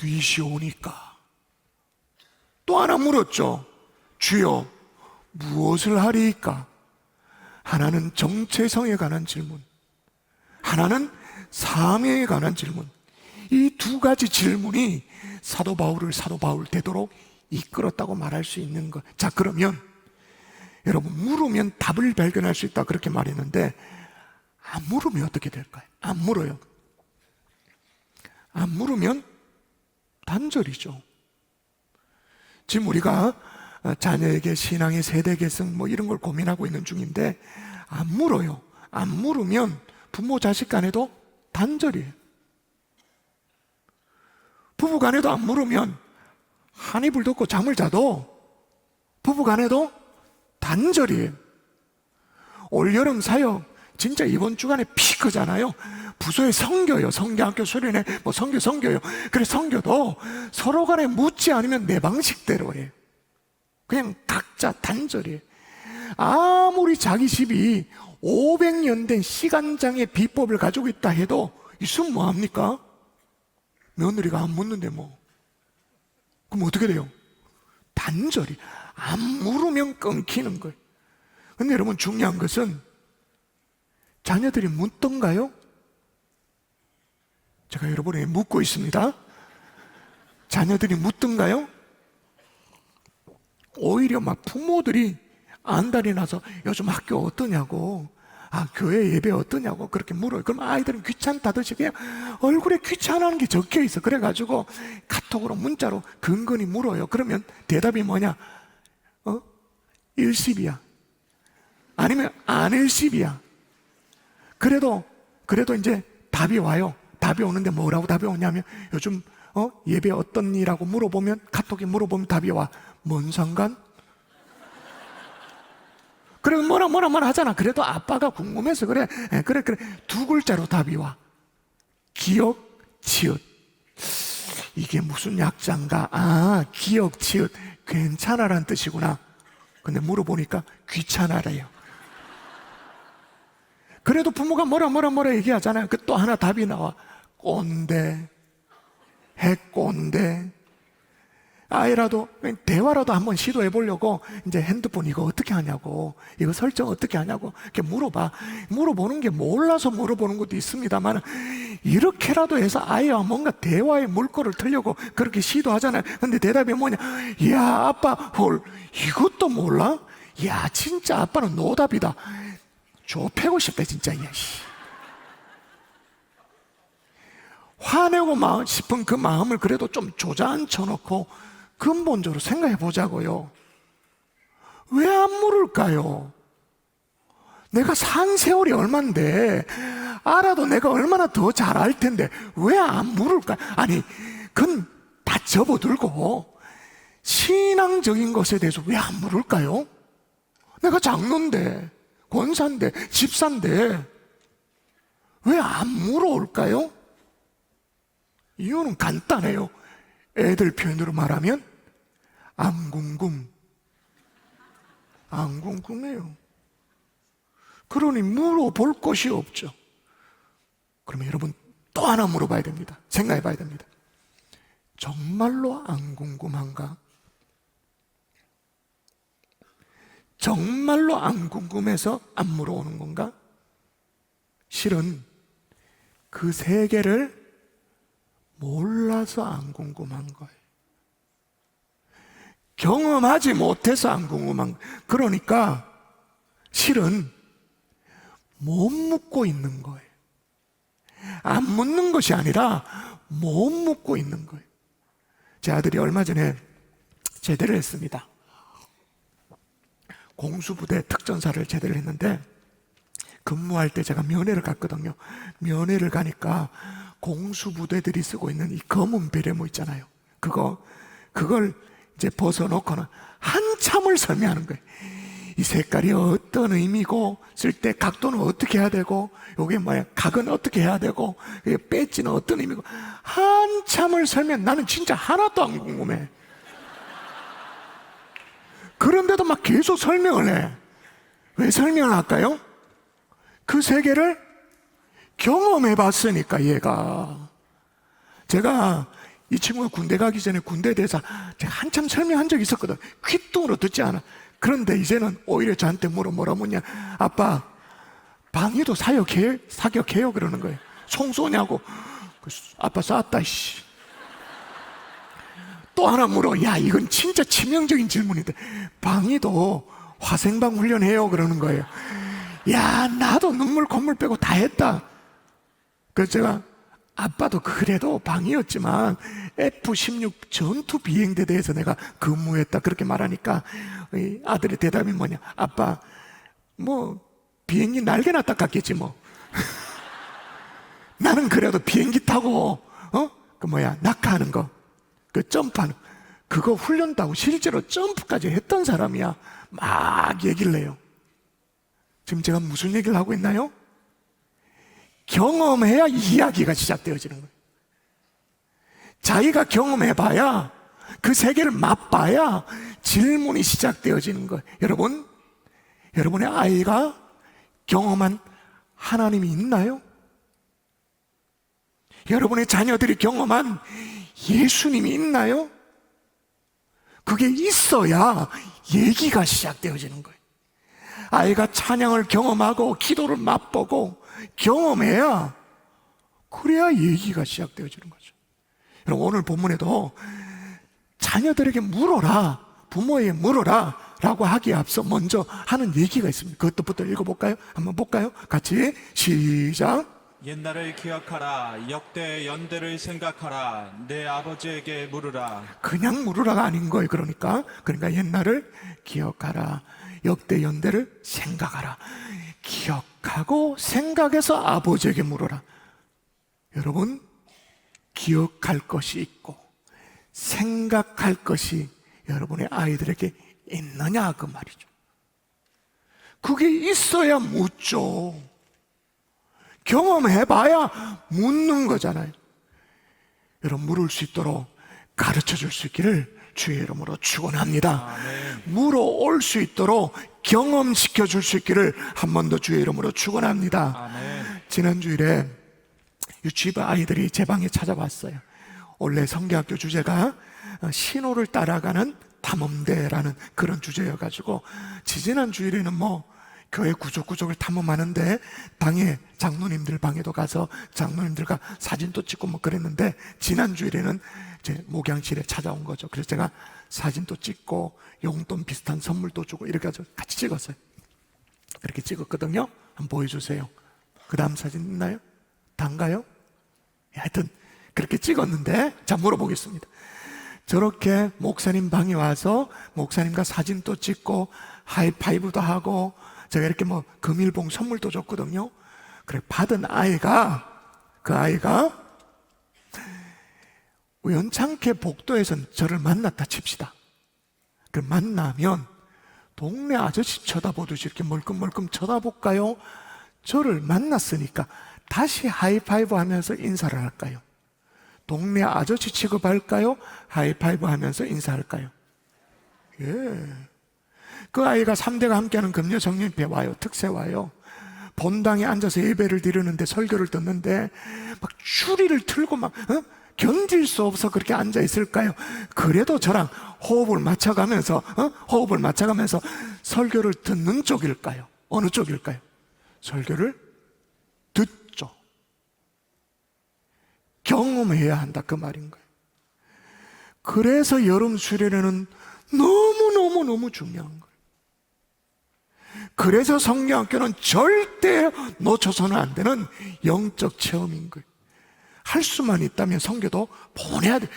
뉘시오니까. 또 하나 물었죠. 주여, 무엇을 하리이까? 하나는 정체성에 관한 질문, 하나는 사명에 관한 질문. 이 두 가지 질문이 사도 바울을 사도 바울 되도록 이끌었다고 말할 수 있는 것. 자, 그러면 여러분, 물으면 답을 발견할 수 있다 그렇게 말했는데, 안 물으면 어떻게 될까요? 안 물어요. 안 물으면 단절이죠. 지금 우리가 자녀에게 신앙의 세대 계승 뭐 이런 걸 고민하고 있는 중인데, 안 물어요. 안 물으면 부모 자식 간에도 단절이에요. 부부 간에도 안 물으면 한 이불 덮고 잠을 자도 부부 간에도 단절이에요. 올여름 사역 진짜 이번 주간에 피크잖아요. 부서에 성교요. 성교학교 수련회 뭐 성교요. 그래서 성교도 서로 간에 묻지 않으면 내 방식대로 해요. 그냥 각자 단절이에요. 아무리 자기 집이 500년 된 시간장의 비법을 가지고 있다 해도 있으면 뭐합니까? 며느리가 안 묻는데 뭐. 그럼 어떻게 돼요? 단절이. 안 물으면 끊기는 거예요. 근데 여러분, 중요한 것은 자녀들이 묻던가요? 제가 여러분에게 묻고 있습니다. 자녀들이 묻던가요? 오히려 막 부모들이 안달이 나서 요즘 학교 어떠냐고, 교회 예배 어떠냐고 그렇게 물어요. 그럼 아이들은 귀찮다듯이 그냥 얼굴에 귀찮아하는 게 적혀 있어. 그래가지고 카톡으로 문자로 근근히 물어요. 그러면 대답이 뭐냐? 일십이야. 아니면 안 일십이야. 그래도 이제 답이 와요. 답이 오는데 뭐라고 답이 오냐면, 요즘 예배 어떻니라고 물어보면, 카톡에 물어보면 답이 와. 뭔 상관? 그래 뭐라 하잖아. 그래도 아빠가 궁금해서 그래. 그래 두 글자로 답이 와. 기억, 치읓. 이게 무슨 약자인가? 기억, 치읓. 괜찮아라는 뜻이구나. 근데 물어보니까 귀찮아래요. 그래도 부모가 뭐라 얘기하잖아요. 그 또 하나 답이 나와. 꼰대, 해꼰대. 아이라도 대화라도 한번 시도해 보려고 이제 핸드폰 이거 어떻게 하냐고, 이거 설정 어떻게 하냐고 이렇게 물어봐. 물어보는 게 몰라서 물어보는 것도 있습니다만, 이렇게라도 해서 아이와 뭔가 대화의 물꼬를 틀려고 그렇게 시도하잖아요. 근데 대답이 뭐냐? 야, 아빠 헐 이것도 몰라? 야, 진짜 아빠는 노답이다. 좁히고 싶다 진짜. 야, 화내고 싶은 그 마음을 그래도 좀 조잔쳐 놓고 근본적으로 생각해 보자고요. 왜 안 물을까요? 내가 산 세월이 얼만데, 알아도 내가 얼마나 더 잘 알 텐데 왜 안 물을까요? 아니, 그건 다 접어들고 신앙적인 것에 대해서 왜 안 물을까요? 내가 장로인데, 권사인데, 집사인데 왜 안 물어올까요? 이유는 간단해요. 애들 표현으로 말하면 안 궁금해요. 그러니 물어볼 것이 없죠. 그러면 여러분 또 하나 물어봐야 됩니다. 생각해 봐야 됩니다. 정말로 안 궁금한가? 정말로 안 궁금해서 안 물어오는 건가? 실은 그 세계를 몰라서 안 궁금한 거예요. 경험하지 못해서 안 궁금한 거예요. 그러니까 실은 못 묻고 있는 거예요. 안 묻는 것이 아니라 못 묻고 있는 거예요. 제 아들이 얼마 전에 제대를 했습니다. 공수부대 특전사를 제대를 했는데, 근무할 때 제가 면회를 갔거든요. 면회를 가니까 공수부대들이 쓰고 있는 이 검은 베레모 있잖아요. 그거 그걸 이제 벗어놓고는 한참을 설명하는 거예요. 이 색깔이 어떤 의미고, 쓸 때 각도는 어떻게 해야 되고, 요게 뭐야, 각은 어떻게 해야 되고, 배지는 어떤 의미고, 한참을 나는 진짜 하나도 안 궁금해. 그런데도 막 계속 설명을 해. 왜 설명을 할까요? 그 세계를 경험해 봤으니까, 얘가. 제가 이 친구가 군대 가기 전에 군대에 대해서 제가 한참 설명한 적이 있었거든. 귓등으로 듣지 않아. 그런데 이제는 오히려 저한테 뭐라 묻냐. 아빠, 방위도 사격해요? 그러는 거예요. 총 쏘냐고. 아빠 쐈다, 씨. 또 하나 물어. 야, 이건 진짜 치명적인 질문인데. 방위도 화생방 훈련해요? 그러는 거예요. 야, 나도 눈물 콧물 빼고 다 했다. 그래서 제가 아빠도 그래도 방이었지만 F-16 전투 비행대대에서 내가 근무했다 그렇게 말하니까 아들의 대답이 뭐냐. 아빠, 뭐 비행기 날개나 닦았겠지 뭐. 나는 그래도 비행기 타고 낙하하는 거, 그 점프하는 그거 훈련도 하고 실제로 점프까지 했던 사람이야. 막 얘기를 해요. 지금 제가 무슨 얘기를 하고 있나요? 경험해야 이야기가 시작되어지는 거예요. 자기가 경험해봐야, 그 세계를 맛봐야 질문이 시작되어지는 거예요. 여러분, 여러분의 아이가 경험한 하나님이 있나요? 여러분의 자녀들이 경험한 예수님이 있나요? 그게 있어야 얘기가 시작되어지는 거예요. 아이가 찬양을 경험하고 기도를 맛보고 경험해야, 그래야 얘기가 시작되어지는 거죠. 여러분, 오늘 본문에도 자녀들에게 물어라, 부모에게 물어라 라고 하기에 앞서 먼저 하는 얘기가 있습니다. 그것부터 읽어볼까요? 한번 볼까요? 같이 시작. 옛날을 기억하라. 역대 연대를 생각하라. 내 아버지에게 물으라. 그냥 물으라가 아닌 거예요. 그러니까 옛날을 기억하라, 역대 연대를 생각하라. 기억하고 생각해서 아버지에게 물어라. 여러분, 기억할 것이 있고 생각할 것이 여러분의 아이들에게 있느냐 그 말이죠. 그게 있어야 묻죠. 경험해봐야 묻는 거잖아요. 여러분, 물을 수 있도록 가르쳐 줄 수 있기를 주의 이름으로 축원합니다. 물어올 수 있도록 경험시켜 줄 수 있기를 한 번 더 주의 이름으로 축원합니다. 지난 주일에 유치부 아이들이 제 방에 찾아왔어요. 원래 성경학교 주제가 신호를 따라가는 탐험대라는 그런 주제여가지고, 지지난 주일에는 뭐 교회 구석구석을 탐험하는데 방에, 장로님들 방에도 가서 장로님들과 사진도 찍고 뭐 그랬는데, 지난 주일에는 제 목양실에 찾아온 거죠. 그래서 제가 사진도 찍고 용돈 비슷한 선물도 주고 이렇게 해서 같이 찍었어요. 그렇게 찍었거든요. 한번 보여주세요. 그 다음 사진 있나요? 단가요? 하여튼 그렇게 찍었는데, 자, 물어보겠습니다. 저렇게 목사님 방에 와서 목사님과 사진도 찍고 하이파이브도 하고 제가 이렇게 뭐 금일봉 선물도 줬거든요. 그래, 받은 아이가, 그 아이가 우연찮게 복도에서 저를 만났다 칩시다. 그 만나면 동네 아저씨 쳐다보듯이 이렇게 멀끔멀끔 쳐다볼까요? 저를 만났으니까 다시 하이파이브 하면서 인사를 할까요? 동네 아저씨 취급할까요? 하이파이브 하면서 인사할까요? 예. 그 아이가 3대가 함께하는 금요 정년패 와요. 특세 와요. 본당에 앉아서 예배를 드리는데, 설교를 듣는데 막 추리를 틀고 막 견딜 수 없어 그렇게 앉아 있을까요? 그래도 저랑 호흡을 맞춰가면서 설교를 듣는 쪽일까요? 어느 쪽일까요? 설교를 듣죠. 경험해야 한다 그 말인 거예요. 그래서 여름 수련회는 너무 중요한 거예요. 그래서 성경학교는 절대 놓쳐서는 안 되는 영적 체험인 거예요. 할 수만 있다면 성교도 보내야 돼.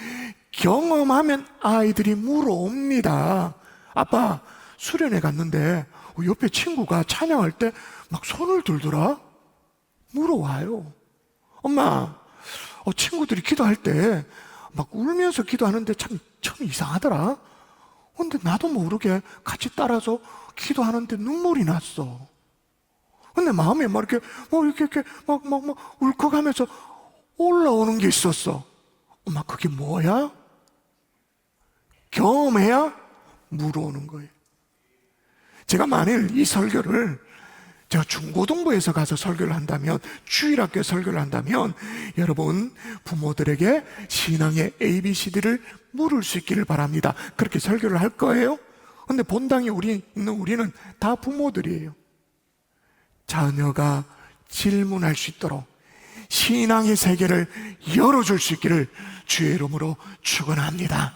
경험하면 아이들이 물어옵니다. 아빠, 수련회 갔는데 옆에 친구가 찬양할 때 막 손을 들더라? 물어와요. 엄마, 친구들이 기도할 때 막 울면서 기도하는데 참 이상하더라. 근데 나도 모르게 같이 따라서 기도하는데 눈물이 났어. 근데 마음에 막 이렇게 막 울컥하면서 올라오는 게 있었어. 엄마, 그게 뭐야? 경험해야 물어오는 거예요. 제가 만일 이 설교를 제가 중고등부에서 가서 설교를 한다면, 주일학교에 설교를 한다면, 여러분 부모들에게 신앙의 ABCD를 물을 수 있기를 바랍니다. 그렇게 설교를 할 거예요. 근데 본당에 우리는 다 부모들이에요. 자녀가 질문할 수 있도록 신앙의 세계를 열어줄 수 있기를 주의 이름으로 축원합니다.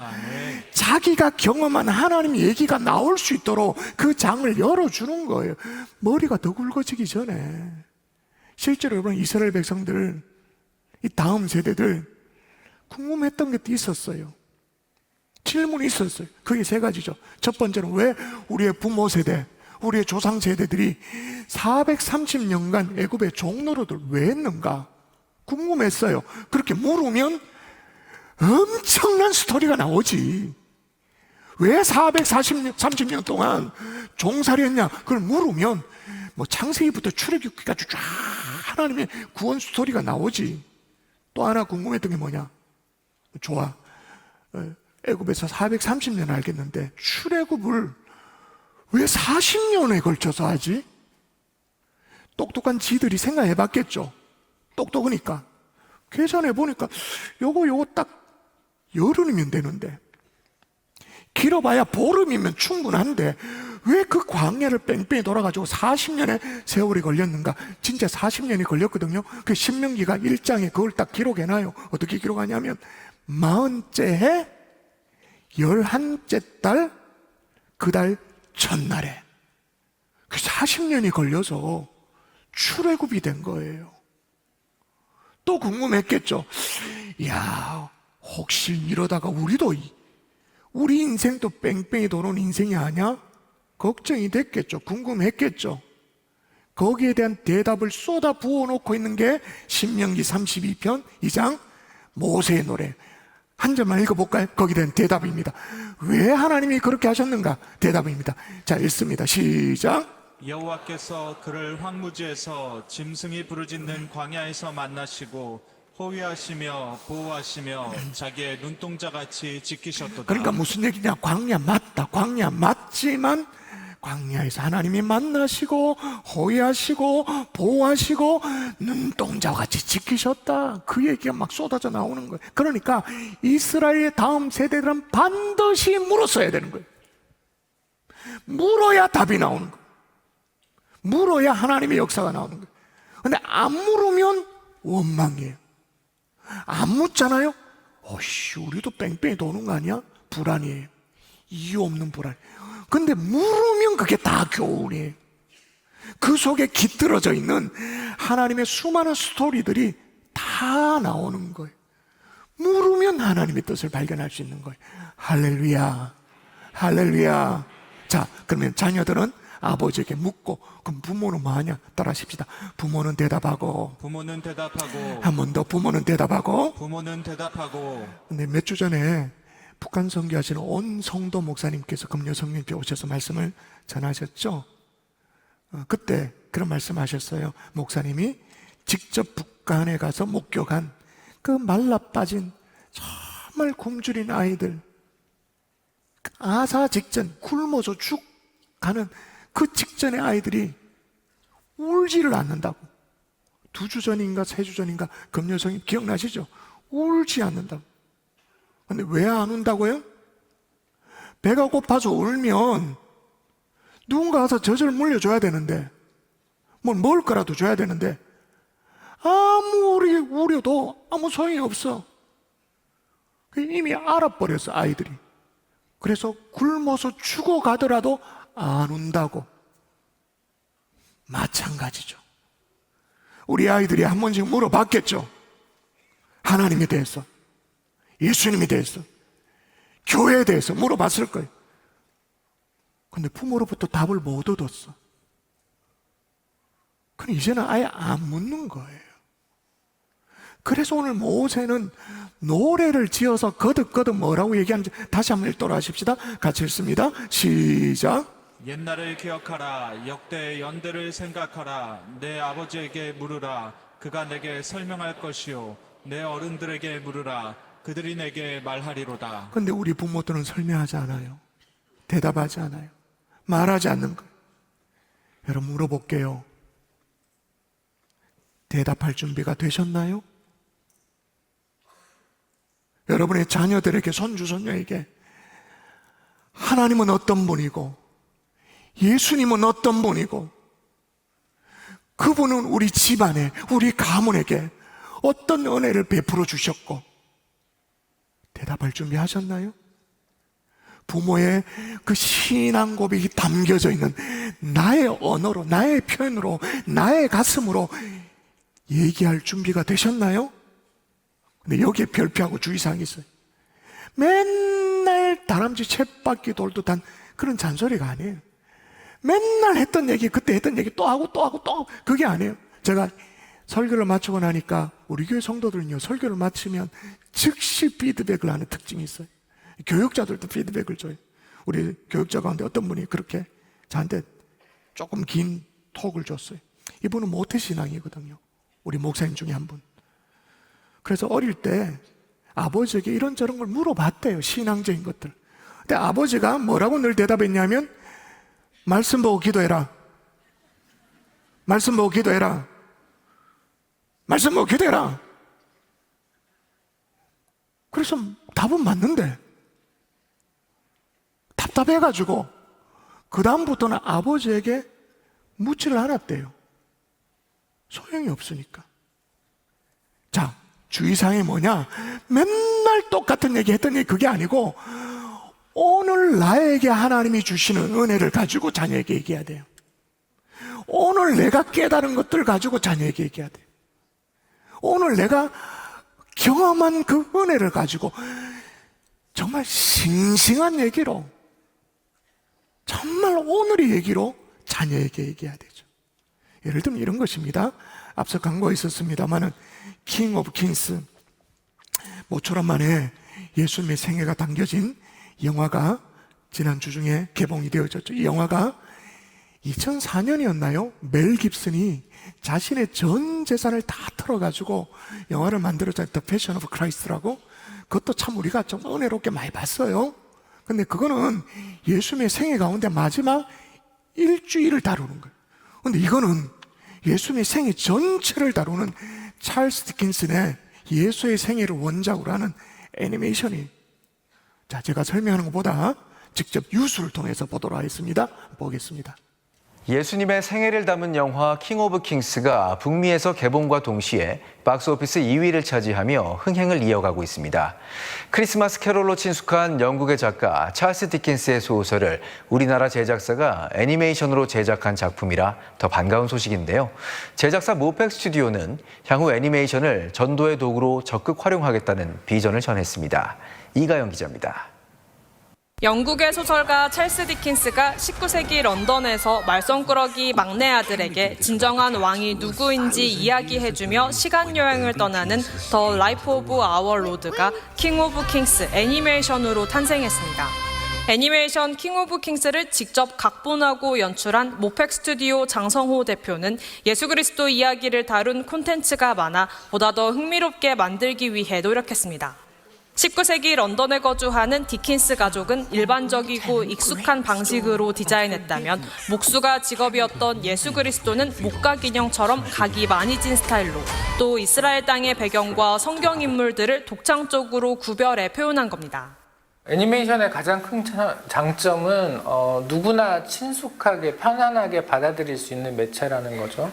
자기가 경험한 하나님 얘기가 나올 수 있도록 그 장을 열어주는 거예요. 머리가 더 굵어지기 전에. 실제로 여러분, 이스라엘 백성들, 이 다음 세대들 궁금했던 게 있었어요. 질문이 있었어요. 그게 세 가지죠. 첫 번째는 왜 우리의 부모 세대, 우리의 조상 세대들이 430년간 애굽의 종노릇을 왜 했는가 궁금했어요. 그렇게 물으면 엄청난 스토리가 나오지. 왜 430년 동안 종살이 했냐? 그걸 물으면 뭐 창세기부터 출애굽기까지 쫙 하나님의 구원 스토리가 나오지. 또 하나 궁금했던 게 뭐냐? 좋아, 애굽에서 430년 알겠는데 출애굽을 왜 40년에 걸쳐서 하지? 똑똑한 지들이 생각해 봤겠죠. 똑똑하니까 계산해 보니까 요거 딱 열흘이면 되는데, 길어봐야 보름이면 충분한데 왜 그 광야를 뺑뺑이 돌아가지고 40년의 세월이 걸렸는가? 진짜 40년이 걸렸거든요. 그 신명기가 1장에 그걸 딱 기록해놔요. 어떻게 기록하냐면 40째 해 11째 달 그 달 첫날에, 그 40년이 걸려서 출애굽이 된 거예요. 또 궁금했겠죠. 야, 혹시 이러다가 우리 인생도 뺑뺑이 도는 인생이 아니야? 걱정이 됐겠죠. 궁금했겠죠. 거기에 대한 대답을 쏟아 부어놓고 있는 게 신명기 32편 2장 모세의 노래. 한 절만 읽어볼까요? 거기에 대한 대답입니다. 왜 하나님이 그렇게 하셨는가? 대답입니다. 자, 읽습니다. 시작. 여호와께서 그를 황무지에서 짐승이 부르짖는 광야에서 만나시고 호위하시며 보호하시며 자기의 눈동자같이 지키셨도다. 그러니까 무슨 얘기냐? 광야 맞다. 광야 맞지만 광야에서 하나님이 만나시고 호위하시고 보호하시고 눈동자와 같이 지키셨다. 그 얘기가 막 쏟아져 나오는 거예요. 그러니까 이스라엘의 다음 세대들은 반드시 물었어야 되는 거예요. 물어야 답이 나오는 거예요. 물어야 하나님의 역사가 나오는 거예요. 근데 안 물으면 원망이에요. 안 묻잖아요. 우리도 뺑뺑이 도는 거 아니야? 불안이에요. 이유 없는 불안. 근데 물으면 그게 다 교훈이에요. 그 속에 깃들어져 있는 하나님의 수많은 스토리들이 다 나오는 거예요. 물으면 하나님의 뜻을 발견할 수 있는 거예요. 할렐루야, 할렐루야. 자, 그러면 자녀들은 아버지에게 묻고, 그럼 부모는 뭐하냐? 따라하십시다. 부모는 대답하고. 부모는 대답하고. 한 번 더. 부모는 대답하고. 부모는 대답하고. 근데 몇 주 전에 북한 선교하시는 온 성도 목사님께서 금요 성령님께 오셔서 말씀을 전하셨죠. 그때 그런 말씀하셨어요. 목사님이 직접 북한에 가서 목격한 그 말라빠진 정말 굶주린 아이들, 아사 직전 굶어서 죽가는 그 직전의 아이들이 울지를 않는다고. 2주 전인가 3주 전인가 금요 성령 기억나시죠? 울지 않는다고. 근데 왜 안 운다고요? 배가 고파서 울면 누군가 와서 젖을 물려줘야 되는데, 뭘 먹을 거라도 줘야 되는데, 아무리 우려도 아무 소용이 없어. 이미 알아버렸어, 아이들이. 그래서 굶어서 죽어가더라도 안 운다고. 마찬가지죠. 우리 아이들이 한 번씩 물어봤겠죠. 하나님에 대해서, 예수님에 대해서, 교회에 대해서 물어봤을 거예요. 근데 부모로부터 답을 못 얻었어. 그럼 이제는 아예 안 묻는 거예요. 그래서 오늘 모세는 노래를 지어서 거듭거듭 뭐라고 얘기하는지 다시 한번 읽도록 하십시다. 같이 읽습니다. 시작. 옛날을 기억하라. 역대의 연대를 생각하라. 내 아버지에게 물으라. 그가 내게 설명할 것이요. 내 어른들에게 물으라. 그들이 내게 말하리로다. 근데 우리 부모들은 설명하지 않아요. 대답하지 않아요. 말하지 않는 거예요. 여러분 물어볼게요. 대답할 준비가 되셨나요? 여러분의 자녀들에게, 손주, 손녀에게 하나님은 어떤 분이고 예수님은 어떤 분이고 그분은 우리 집안에, 우리 가문에게 어떤 은혜를 베풀어 주셨고 대답할 준비 하셨나요? 부모의 그 신앙 고백이 담겨져 있는 나의 언어로, 나의 표현으로, 나의 가슴으로 얘기할 준비가 되셨나요? 근데 여기에 별표하고 주의사항이 있어요. 맨날 다람쥐 쳇바퀴 돌듯 한 그런 잔소리가 아니에요. 맨날 했던 얘기, 그때 했던 얘기 또 하고 또 하고 또 하고, 그게 아니에요. 제가 설교를 마치고 나니까 우리 교회 성도들은요, 설교를 마치면 즉시 피드백을 하는 특징이 있어요. 교육자들도 피드백을 줘요. 우리 교육자 가운데 어떤 분이 그렇게 저한테 조금 긴 톡을 줬어요. 이분은 모태신앙이거든요. 우리 목사님 중에 한 분. 그래서 어릴 때 아버지에게 이런저런 걸 물어봤대요. 신앙적인 것들. 근데 아버지가 뭐라고 늘 대답했냐면 말씀 보고 기도해라. 말씀 보고 기도해라. 말씀 보고 기도해라. 그래서 답은 맞는데 답답해가지고 그 다음부터는 아버지에게 묻지를 않았대요. 소용이 없으니까. 자, 주의사항이 뭐냐? 맨날 똑같은 얘기 했던 얘기 그게 아니고 오늘 나에게 하나님이 주시는 은혜를 가지고 자녀에게 얘기해야 돼요. 오늘 내가 깨달은 것들 가지고 자녀에게 얘기해야 돼요. 오늘 내가 경험한 그 은혜를 가지고 정말 싱싱한 얘기로, 정말 오늘의 얘기로 자녀에게 얘기해야 되죠. 예를 들면 이런 것입니다. 앞서 광고에 있었습니다마는 킹 오브 킹스, 모처럼 만에 예수님의 생애가 담겨진 영화가 지난주 중에 개봉이 되어졌죠. 이 영화가 2004년이었나요? 멜 깁슨이 자신의 전 재산을 다 털어가지고 영화를 만들었잖아요. The Passion of Christ라고. 그것도 참 우리가 좀 은혜롭게 많이 봤어요. 근데 그거는 예수님의 생애 가운데 마지막 일주일을 다루는 거예요. 근데 이거는 예수님의 생애 전체를 다루는 찰스 디킨슨의 예수의 생애를 원작으로 하는 애니메이션이. 자, 제가 설명하는 것보다 직접 유수를 통해서 보도록 하겠습니다. 보겠습니다. 예수님의 생애를 담은 영화 킹 오브 킹스가 북미에서 개봉과 동시에 박스오피스 2위를 차지하며 흥행을 이어가고 있습니다. 크리스마스 캐롤로 친숙한 영국의 작가 찰스 디킨스의 소설을 우리나라 제작사가 애니메이션으로 제작한 작품이라 더 반가운 소식인데요. 제작사 모팩 스튜디오는 향후 애니메이션을 전도의 도구로 적극 활용하겠다는 비전을 전했습니다. 이가영 기자입니다. 영국의 소설가 찰스 디킨스가 19세기 런던에서 말썽꾸러기 막내 아들에게 진정한 왕이 누구인지 이야기해주며 시간여행을 떠나는 더 라이프 오브 아워 로드가 킹 오브 킹스 애니메이션으로 탄생했습니다. 애니메이션 킹 오브 킹스를 직접 각본하고 연출한 모팩 스튜디오 장성호 대표는 예수 그리스도 이야기를 다룬 콘텐츠가 많아 보다 더 흥미롭게 만들기 위해 노력했습니다. 19세기 런던에 거주하는 디킨스 가족은 일반적이고 익숙한 방식으로 디자인했다면 목수가 직업이었던 예수 그리스도는 목각 인형처럼 각이 많이 진 스타일로, 또 이스라엘 땅의 배경과 성경 인물들을 독창적으로 구별해 표현한 겁니다. 애니메이션의 가장 큰 장점은 누구나 친숙하게 편안하게 받아들일 수 있는 매체라는 거죠.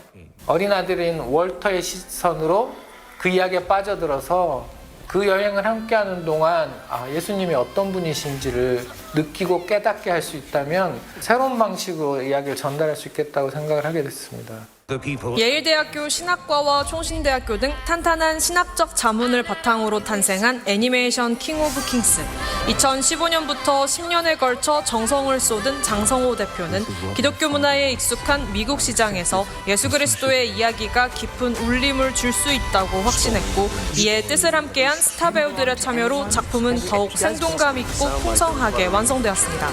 어린아들인 월터의 시선으로 그 이야기에 빠져들어서 그 여행을 함께하는 동안 예수님이 어떤 분이신지를 느끼고 깨닫게 할 수 있다면 새로운 방식으로 이야기를 전달할 수 있겠다고 생각을 하게 됐습니다. 예일대학교 신학과와 총신대학교 등 탄탄한 신학적 자문을 바탕으로 탄생한 애니메이션 킹 오브 킹스. 2015년부터 10년에 걸쳐 정성을 쏟은 장성호 대표는 기독교 문화에 익숙한 미국 시장에서 예수 그리스도의 이야기가 깊은 울림을 줄 수 있다고 확신했고, 이에 뜻을 함께한 스타 배우들의 참여로 작품은 더욱 생동감 있고 풍성하게 완성되었습니다.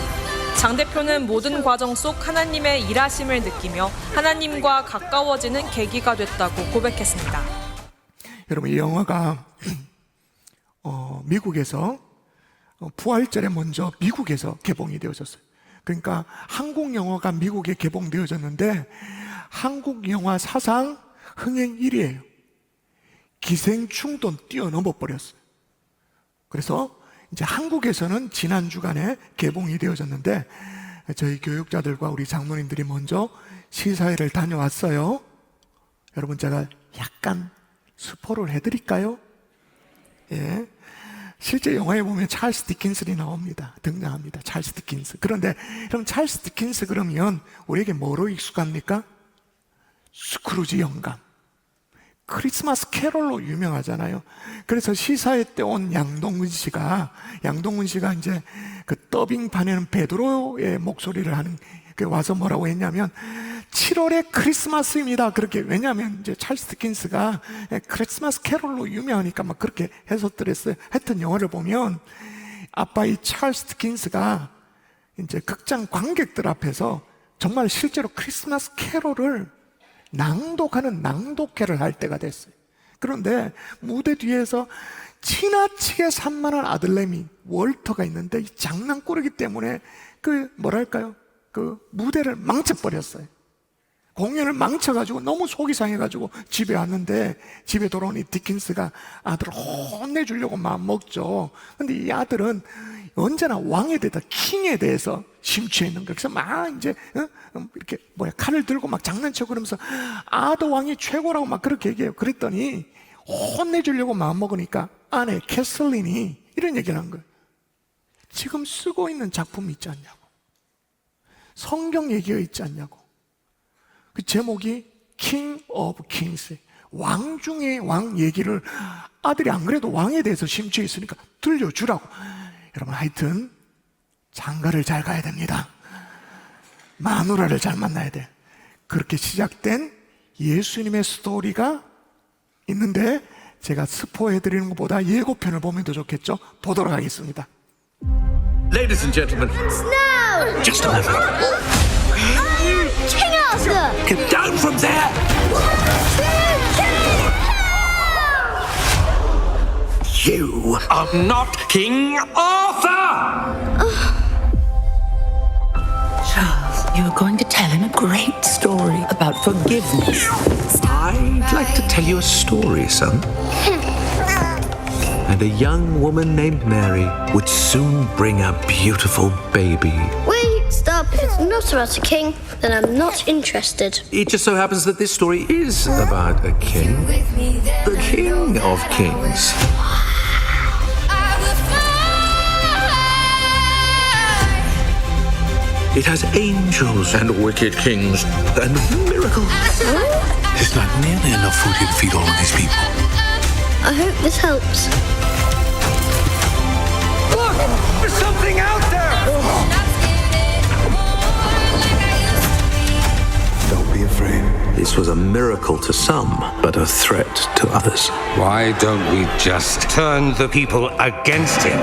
장 대표는 모든 과정 속 하나님의 일하심을 느끼며 하나님과 가까워지는 계기가 됐다고 고백했습니다. 여러분, 이 영화가 미국에서 부활절에 먼저 미국에서 개봉이 되어졌어요. 그러니까 한국 영화가 미국에 개봉되어졌는데 한국 영화 사상 흥행 1위예요. 기생충도 뛰어넘어 버렸어요. 그래서 이제 한국에서는 지난 주간에 개봉이 되어졌는데 저희 교육자들과 우리 장로님들이 먼저 시사회를 다녀왔어요. 여러분, 제가 약간 스포를 해드릴까요? 예. 실제 영화에 보면 찰스 디킨슨이 나옵니다. 등장합니다. 찰스 디킨슨. 그런데 그럼 찰스 디킨슨 그러면 우리에게 뭐로 익숙합니까? 스크루지 영감, 크리스마스 캐롤로 유명하잖아요. 그래서 시사회 때 온 양동근 씨가 이제 그 더빙판에는 베드로의 목소리를 하는 그 와서 뭐라고 했냐면 7월의 크리스마스입니다. 그렇게, 왜냐하면 이제 찰스 디킨스가 크리스마스 캐롤로 유명하니까 막 그렇게 해석들했어요. 하여튼 영화를 보면 아빠 이 찰스 디킨스가 이제 극장 관객들 앞에서 정말 실제로 크리스마스 캐롤을 낭독하는 낭독회를 할 때가 됐어요. 그런데 무대 뒤에서 지나치게 산만한 아들내미 월터가 있는데 이 장난꾸러기 때문에 그 무대를 망쳐버렸어요. 공연을 망쳐가지고 너무 속이 상해가지고 집에 왔는데, 집에 돌아오니 디킨스가 아들을 혼내주려고 마음먹죠. 근데 이 아들은 언제나 왕에 대해서, 킹에 대해서 심취해 있는 거예요. 그래서 막 이제 이렇게 칼을 들고 막 장난쳐 그러면서 아더 왕이 최고라고 막 그렇게 얘기해요. 그랬더니 혼내주려고 마음먹으니까 아내 캐슬린이 이런 얘기를 한 거예요. 지금 쓰고 있는 작품이 있지 않냐고, 성경 얘기가 있지 않냐고. 그 제목이 킹 오브 킹스, 왕 중에 왕 얘기를 아들이 안 그래도 왕에 대해서 심취해 있으니까 들려주라고. 여러분, 하여튼 장가를 잘 가야 됩니다. 마누라를 잘 만나야 돼. 그렇게 시작된 예수님의 스토리가 있는데, 제가 스포해드리는 것보다 예고편을 보면 더 좋겠죠? 보도록 하겠습니다. Ladies and gentlemen, Snow! just a moment. King Arthur! Get down from there! You are not King Arthur! Charles, you're going to tell him a great story about forgiveness. I'd like to tell you a story, son. And a young woman named Mary would soon bring a beautiful baby. Wait, stop. If it's not about a king, then I'm not interested. It just so happens that this story is about a king. The King of Kings. It has angels and wicked kings and miracles. There's not nearly enough food here to feed all of these people. I hope this helps. Look! There's something out there! Don't be afraid. This was a miracle to some, but a threat to others. Why don't we just turn the people against him?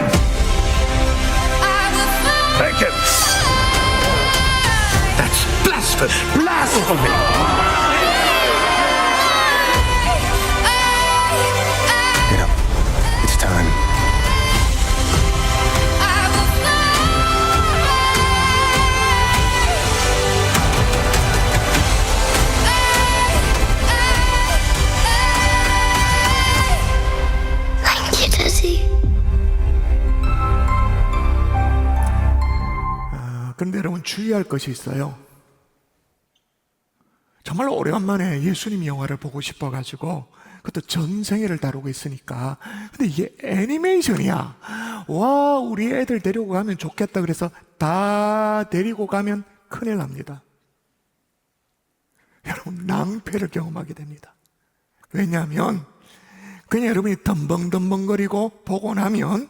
Thank you. That's blasphemy! Blasphemy! Get up. It's time. Thank you, Dizzy. 그런데 여러분, 주의할 것이 있어요. 정말 오래간만에 예수님 영화를 보고 싶어가지고, 그것도 전생애를 다루고 있으니까. 근데 이게 애니메이션이야. 와, 우리 애들 데리고 가면 좋겠다 그래서 다 데리고 가면 큰일 납니다. 여러분 낭패를 경험하게 됩니다. 왜냐하면 그냥 여러분이 덤벙덤벙거리고 보고 나면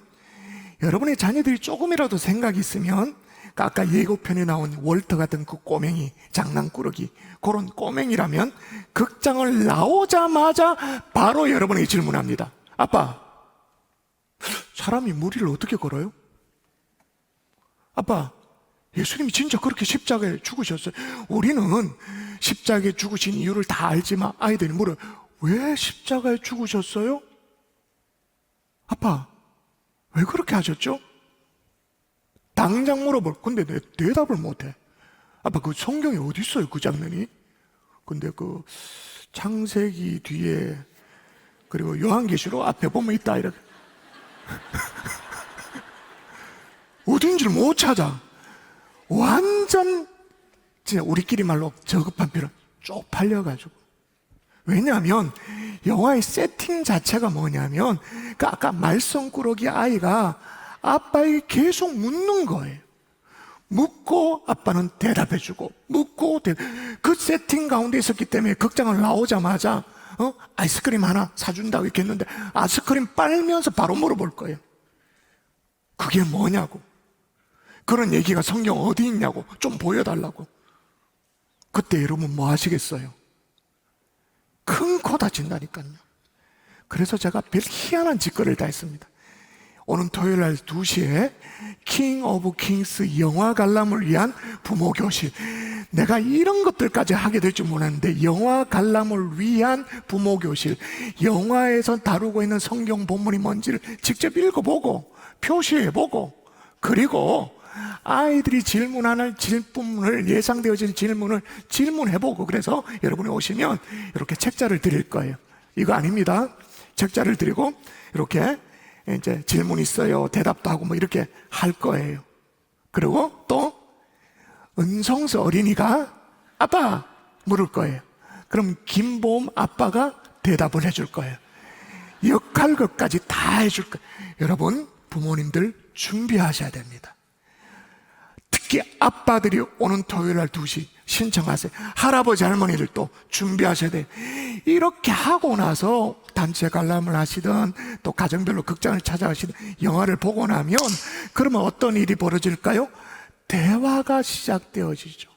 여러분의 자녀들이 조금이라도 생각이 있으면 아까 예고편에 나온 월터 같은 그 꼬맹이, 장난꾸러기, 그런 꼬맹이라면 극장을 나오자마자 바로 여러분에게 질문합니다. 아빠, 사람이 무리를 어떻게 걸어요? 아빠, 예수님이 진짜 그렇게 십자가에 죽으셨어요. 우리는 십자가에 죽으신 이유를 다 알지만 아이들이 물어요. 왜 십자가에 죽으셨어요? 아빠, 왜 그렇게 하셨죠? 당장 물어볼. 근데 내 대답을 못해. 아빠, 그 성경에 어디 있어요, 그 장면이? 근데 그 창세기 뒤에 그리고 요한계시록 앞에 보면 있다 이렇게. 어딘지를 못 찾아. 완전 진짜 우리끼리 말로 저급한 표현 쪽팔려가지고. 왜냐하면 영화의 세팅 자체가 뭐냐면 그 아까 말썽꾸러기 아이가 아빠에게 계속 묻는 거예요. 묻고 아빠는 대답해주고 묻고 그 세팅 가운데 있었기 때문에 극장을 나오자마자 아이스크림 하나 사준다고 이렇게 했는데 아이스크림 빨면서 바로 물어볼 거예요. 그게 뭐냐고. 그런 얘기가 성경 어디 있냐고 좀 보여달라고. 그때 여러분 뭐 하시겠어요? 큰 코 다친다니까요. 그래서 제가 별 희한한 짓거리를 다 했습니다. 오는 토요일 날 2시에 킹 오브 킹스 영화 관람을 위한 부모 교실. 내가 이런 것들까지 하게 될 줄 몰랐는데 영화 관람을 위한 부모 교실. 영화에서 다루고 있는 성경 본문이 뭔지를 직접 읽어보고 표시해보고 그리고 아이들이 질문하는 질문을 예상되어진 질문을 질문해보고 그래서 여러분이 오시면 이렇게 책자를 드릴 거예요. 이거 아닙니다. 책자를 드리고 이렇게 이제 질문 있어요. 대답도 하고 뭐 이렇게 할 거예요. 그리고 또 은성수 어린이가 아빠 물을 거예요. 그럼 김보험 아빠가 대답을 해줄 거예요. 역할극까지 다 해줄 거예요. 여러분 부모님들 준비하셔야 됩니다. 특히 아빠들이 오는 토요일 날 2시 신청하세요. 할아버지 할머니들도 준비하셔야 돼요. 이렇게 하고 나서 단체 관람을 하시든 또 가정별로 극장을 찾아가시든 영화를 보고 나면 그러면 어떤 일이 벌어질까요? 대화가 시작되어지죠.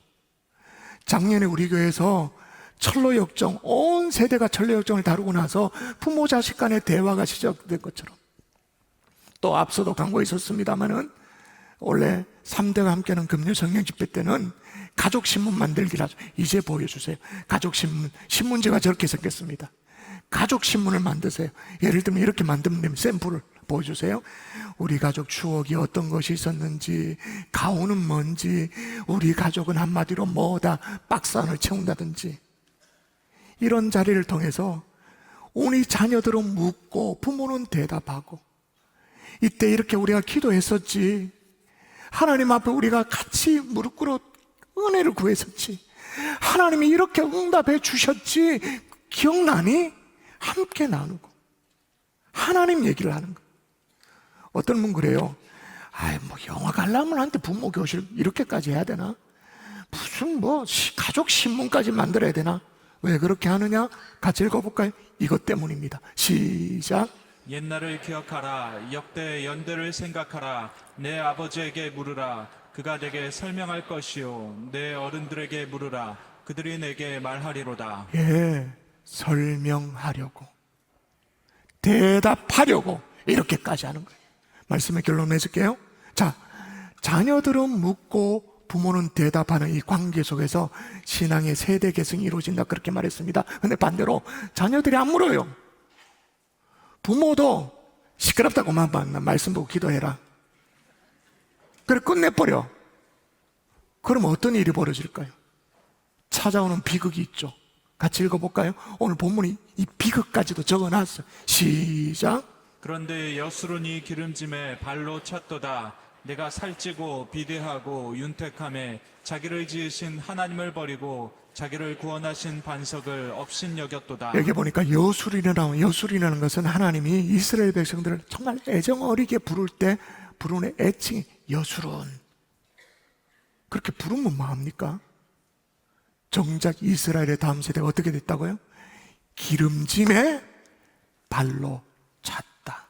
작년에 우리 교회에서 철로역정, 온 세대가 철로역정을 다루고 나서 부모 자식 간의 대화가 시작된 것처럼 또 앞서도 광고에 있었습니다마는 원래 3대가 함께하는 금요 성령 집회 때는 가족신문 만들기라죠. 이제 보여주세요. 가족신문, 신문지가 저렇게 생겼습니다. 가족신문을 만드세요. 예를 들면 이렇게 만들면 되면 샘플을 보여주세요. 우리 가족 추억이 어떤 것이 있었는지, 가오는 뭔지, 우리 가족은 한마디로 뭐다, 박스 안을 채운다든지 이런 자리를 통해서 우리 자녀들은 묻고 부모는 대답하고 이때 이렇게 우리가 기도했었지, 하나님 앞에 우리가 같이 무릎 꿇어 은혜를 구했었지, 하나님이 이렇게 응답해 주셨지 기억나니? 함께 나누고 하나님 얘기를 하는 거예요. 어떤 분 그래요. 뭐 영화 관람을 하는데 부모 교실 이렇게까지 해야 되나? 무슨 뭐 가족 신문까지 만들어야 되나? 왜 그렇게 하느냐? 같이 읽어볼까요? 이것 때문입니다. 시작. 옛날을 기억하라. 역대 연대를 생각하라. 내 아버지에게 물으라. 그가 내게 설명할 것이요. 내 어른들에게 물으라. 그들이 내게 말하리로다. 예, 설명하려고, 대답하려고 이렇게까지 하는 거예요. 말씀의 결론 맺을게요. 자, 자녀들은 묻고 부모는 대답하는 이 관계 속에서 신앙의 세대 계승이 이루어진다 그렇게 말했습니다. 근데 반대로 자녀들이 안 물어요. 부모도 시끄럽다고만 말씀 보고 기도해라. 그래 끝내버려. 그럼 어떤 일이 벌어질까요? 찾아오는 비극이 있죠. 같이 읽어볼까요? 오늘 본문이 이 비극까지도 적어놨어요. 시작. 그런데 여수론이 기름짐에 발로 찼도다. 내가 살찌고 비대하고 윤택함에 자기를 지으신 하나님을 버리고 자기를 구원하신 반석을 업신여겼도다. 여기 보니까 여술이라는 것은 하나님이 이스라엘 백성들을 정말 애정 어리게 부를 때 부르는 애칭이 여술은. 그렇게 부르면 뭐합니까? 정작 이스라엘의 다음 세대가 어떻게 됐다고요? 기름짐에 발로 찼다.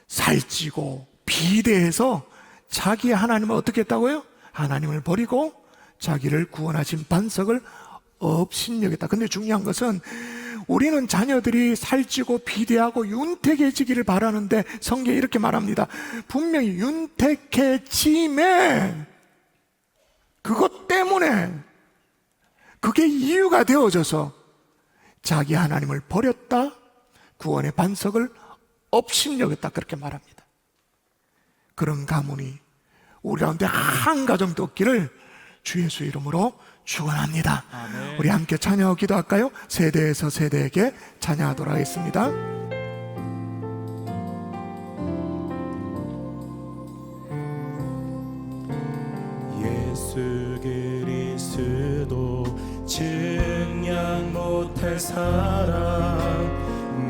살찌고 비대해서 자기 하나님을 어떻게 했다고요? 하나님을 버리고 자기를 구원하신 반석을 업신여겼다. 근데 중요한 것은 우리는 자녀들이 살찌고 비대하고 윤택해지기를 바라는데 성경이 이렇게 말합니다. 분명히 윤택해짐에 그것 때문에 그게 이유가 되어져서 자기 하나님을 버렸다, 구원의 반석을 업신여겼다, 그렇게 말합니다. 그런 가문이 우리 가운데 한 가정도 없기를 주 예수 이름으로 축원합니다. 우리 함께 찬양하고 기도할까요? 세대에서 세대에게 찬양하도록 하겠습니다. 예수 그리스도 증량 못할 사랑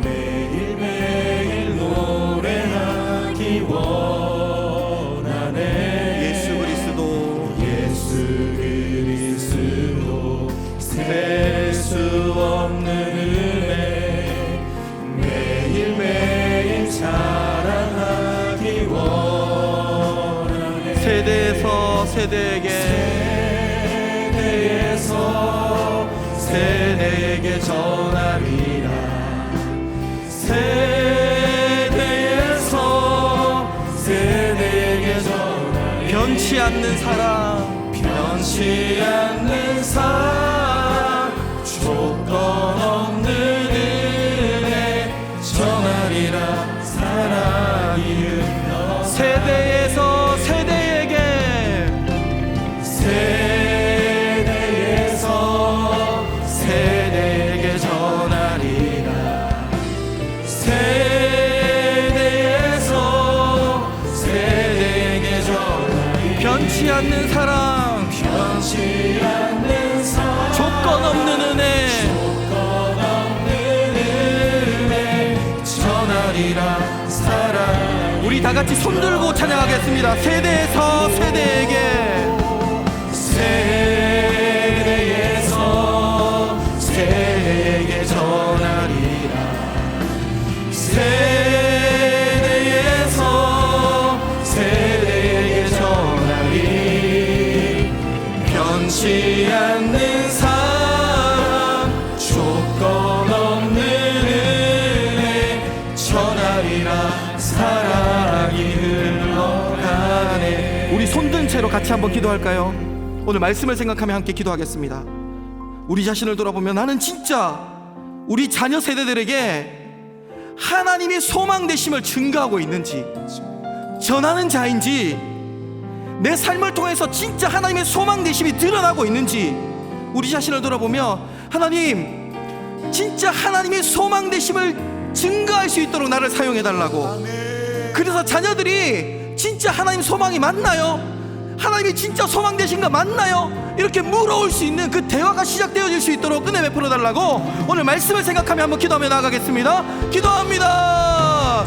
매일매일 노래하기 원하네. 예수 그리스도 셀 수 없는 은혜 매일매일 자랑하기 원하네. 세대에서 세대에게 전하리라. 세대에게 전하리라. 변치 않는 사랑, 조건 없는 은혜 전하리라. 사랑이 흘러 세대에서 세대에게 전하리라. 세대에게 전하리라. 변치 않는 사랑, 조건 없는 은혜 전하리라. 사랑. 우리 다 같이 손 들고 찬양하겠습니다. 세대에서 세대에게 전하리라. 세대에게 전하리. 변치 않는 사랑, 조건 없는 은혜 전하리라. 사랑이 흘러가네. 우리 손든 채로 같이 한번 기도할까요? 오늘 말씀을 생각하며 함께 기도하겠습니다. 우리 자신을 돌아보면 나는 진짜 우리 자녀 세대들에게 하나님의 소망 되심을 증거하고 있는지, 전하는 자인지, 내 삶을 통해서 진짜 하나님의 소망 되심이 드러나고 있는지 우리 자신을 돌아보며 하나님, 진짜 하나님의 소망 되심을 증거할 수 있도록 나를 사용해 달라고. 그래서 자녀들이 진짜 하나님 소망이 맞나요? 하나님이 진짜 소망 되신가 맞나요? 이렇게 물어올 수 있는 그 대화가 시작되어질 수 있도록 은혜 베풀어 달라고 오늘 말씀을 생각하며 한번 기도하며 나아가겠습니다. 기도합니다.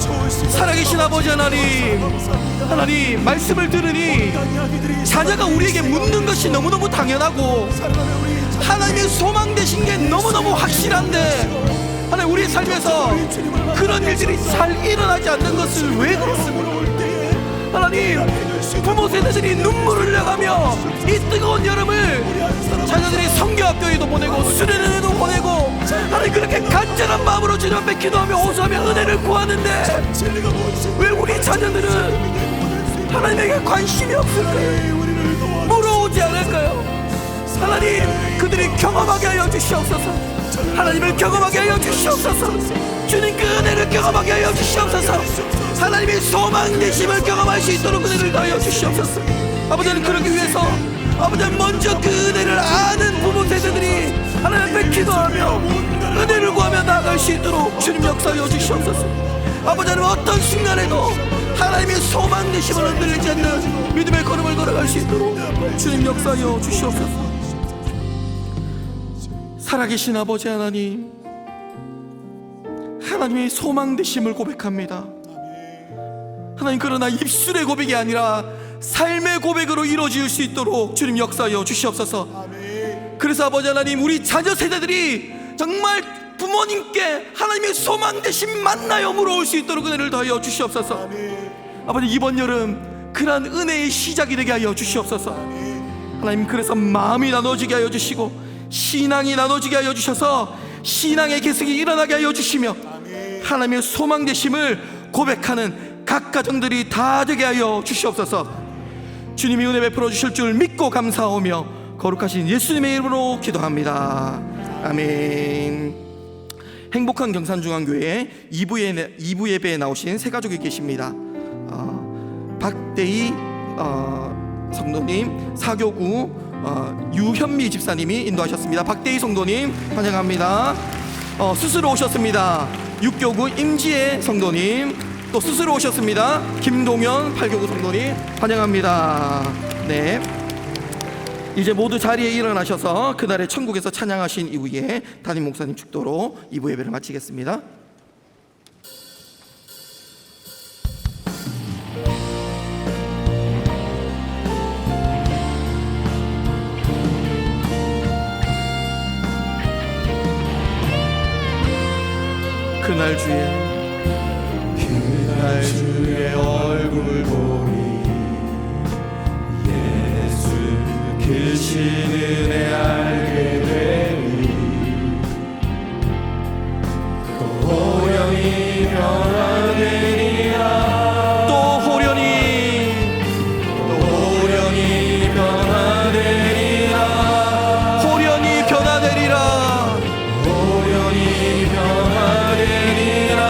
살아계신 아버지 하나님, 말씀을 들으니 자녀가 우리에게 묻는 것이 너무너무 당연하고 하나님의 소망 되신 게 너무너무 확실한데, 하나님, 우리 삶에서 그런 일들이 잘 일어나지 않는 것을 왜 그렇습니까? 하나님, 부모 세대들이 눈물을 흘려가며 이 뜨거운 여름을 자녀들이 성교학교에도 보내고 수련회에도 보내고 하나님, 그렇게 간절한 마음으로 주님 앞에 기도하며 호소하며 은혜를 구하는데 왜 우리 자녀들은 하나님에게 관심이 없을까요? 물어오지 않을까요? 하나님, 그들이 경험하게 하여 주시옵소서. 하나님을 경험하게 하여 주시옵소서. 주님, 그 은혜를 경험하게 하여 주시옵소서. 하나님의 소망 되심을 경험할 수 있도록 은혜를 더하여 주시옵소서. 아버지는 그러기 위해서 아버지는 먼저 그 은혜를 아는 부모 세대들이 하나님 앞에 기도하며 은혜를 구하며 나아갈 수 있도록 주님 역사하여 주시옵소서. 아버지는 어떤 순간에도 하나님의 소망 되심을 흔들리지 않는 믿음의 걸음을 걸어갈 수 있도록 주님 역사하여 주시옵소서. 살아계신 아버지 하나님, 하나님의 소망 되심을 고백합니다. 하나님, 그러나 입술의 고백이 아니라 삶의 고백으로 이루어질 수 있도록 주님 역사하여 주시옵소서. 그래서 아버지 하나님, 우리 자녀 세대들이 정말 부모님께 하나님의 소망 대신 만나여 물어올 수 있도록 은혜를 더하여 주시옵소서. 아버지, 이번 여름 그러한 은혜의 시작이 되게 하여 주시옵소서. 하나님, 그래서 마음이 나눠지게 하여 주시고 신앙이 나눠지게 하여 주셔서 신앙의 계승이 일어나게 하여 주시며 하나님의 소망 되심을 고백하는 각 가정들이 다 되게 하여 주시옵소서. 주님이 은혜 베풀어 주실 줄 믿고 감사하오며 거룩하신 예수님의 이름으로 기도합니다. 아멘. 행복한 경산중앙교회 2부 예배에 나오신 세 가족이 계십니다. 박대희 성도님, 사교구 유현미 집사님이 인도하셨습니다. 박대희 성도님 환영합니다. 스스로 오셨습니다. 6교구 임지혜 성도님 또 스스로 오셨습니다. 김동현 8교구 성도님 환영합니다. 네, 이제 모두 자리에 일어나셔서 그날의 천국에서 찬양하신 이후에 담임 목사님 축도로 2부 예배를 마치겠습니다. 그날 주의 얼굴 보니 예수 크신 은혜 알게 되니 또 호련히 변화되리라. 또 호련히 변화되리라. 호련히 변화되리라. 호련히 변화되리라.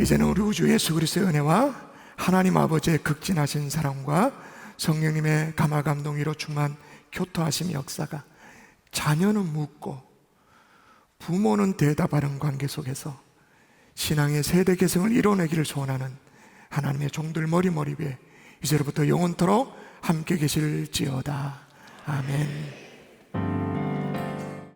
이제는 우리 우주 예수 그리스도의 은혜와 하나님 아버지의 극진하신 사랑과 성령님의 감화감동 위로 충만 교토하심 역사가, 자녀는 묻고 부모는 대답하는 관계 속에서 신앙의 세대 계승을 이뤄내기를 소원하는 하나님의 종들 머리 위에 이제로부터 영원토록 함께 계실지어다. 아멘.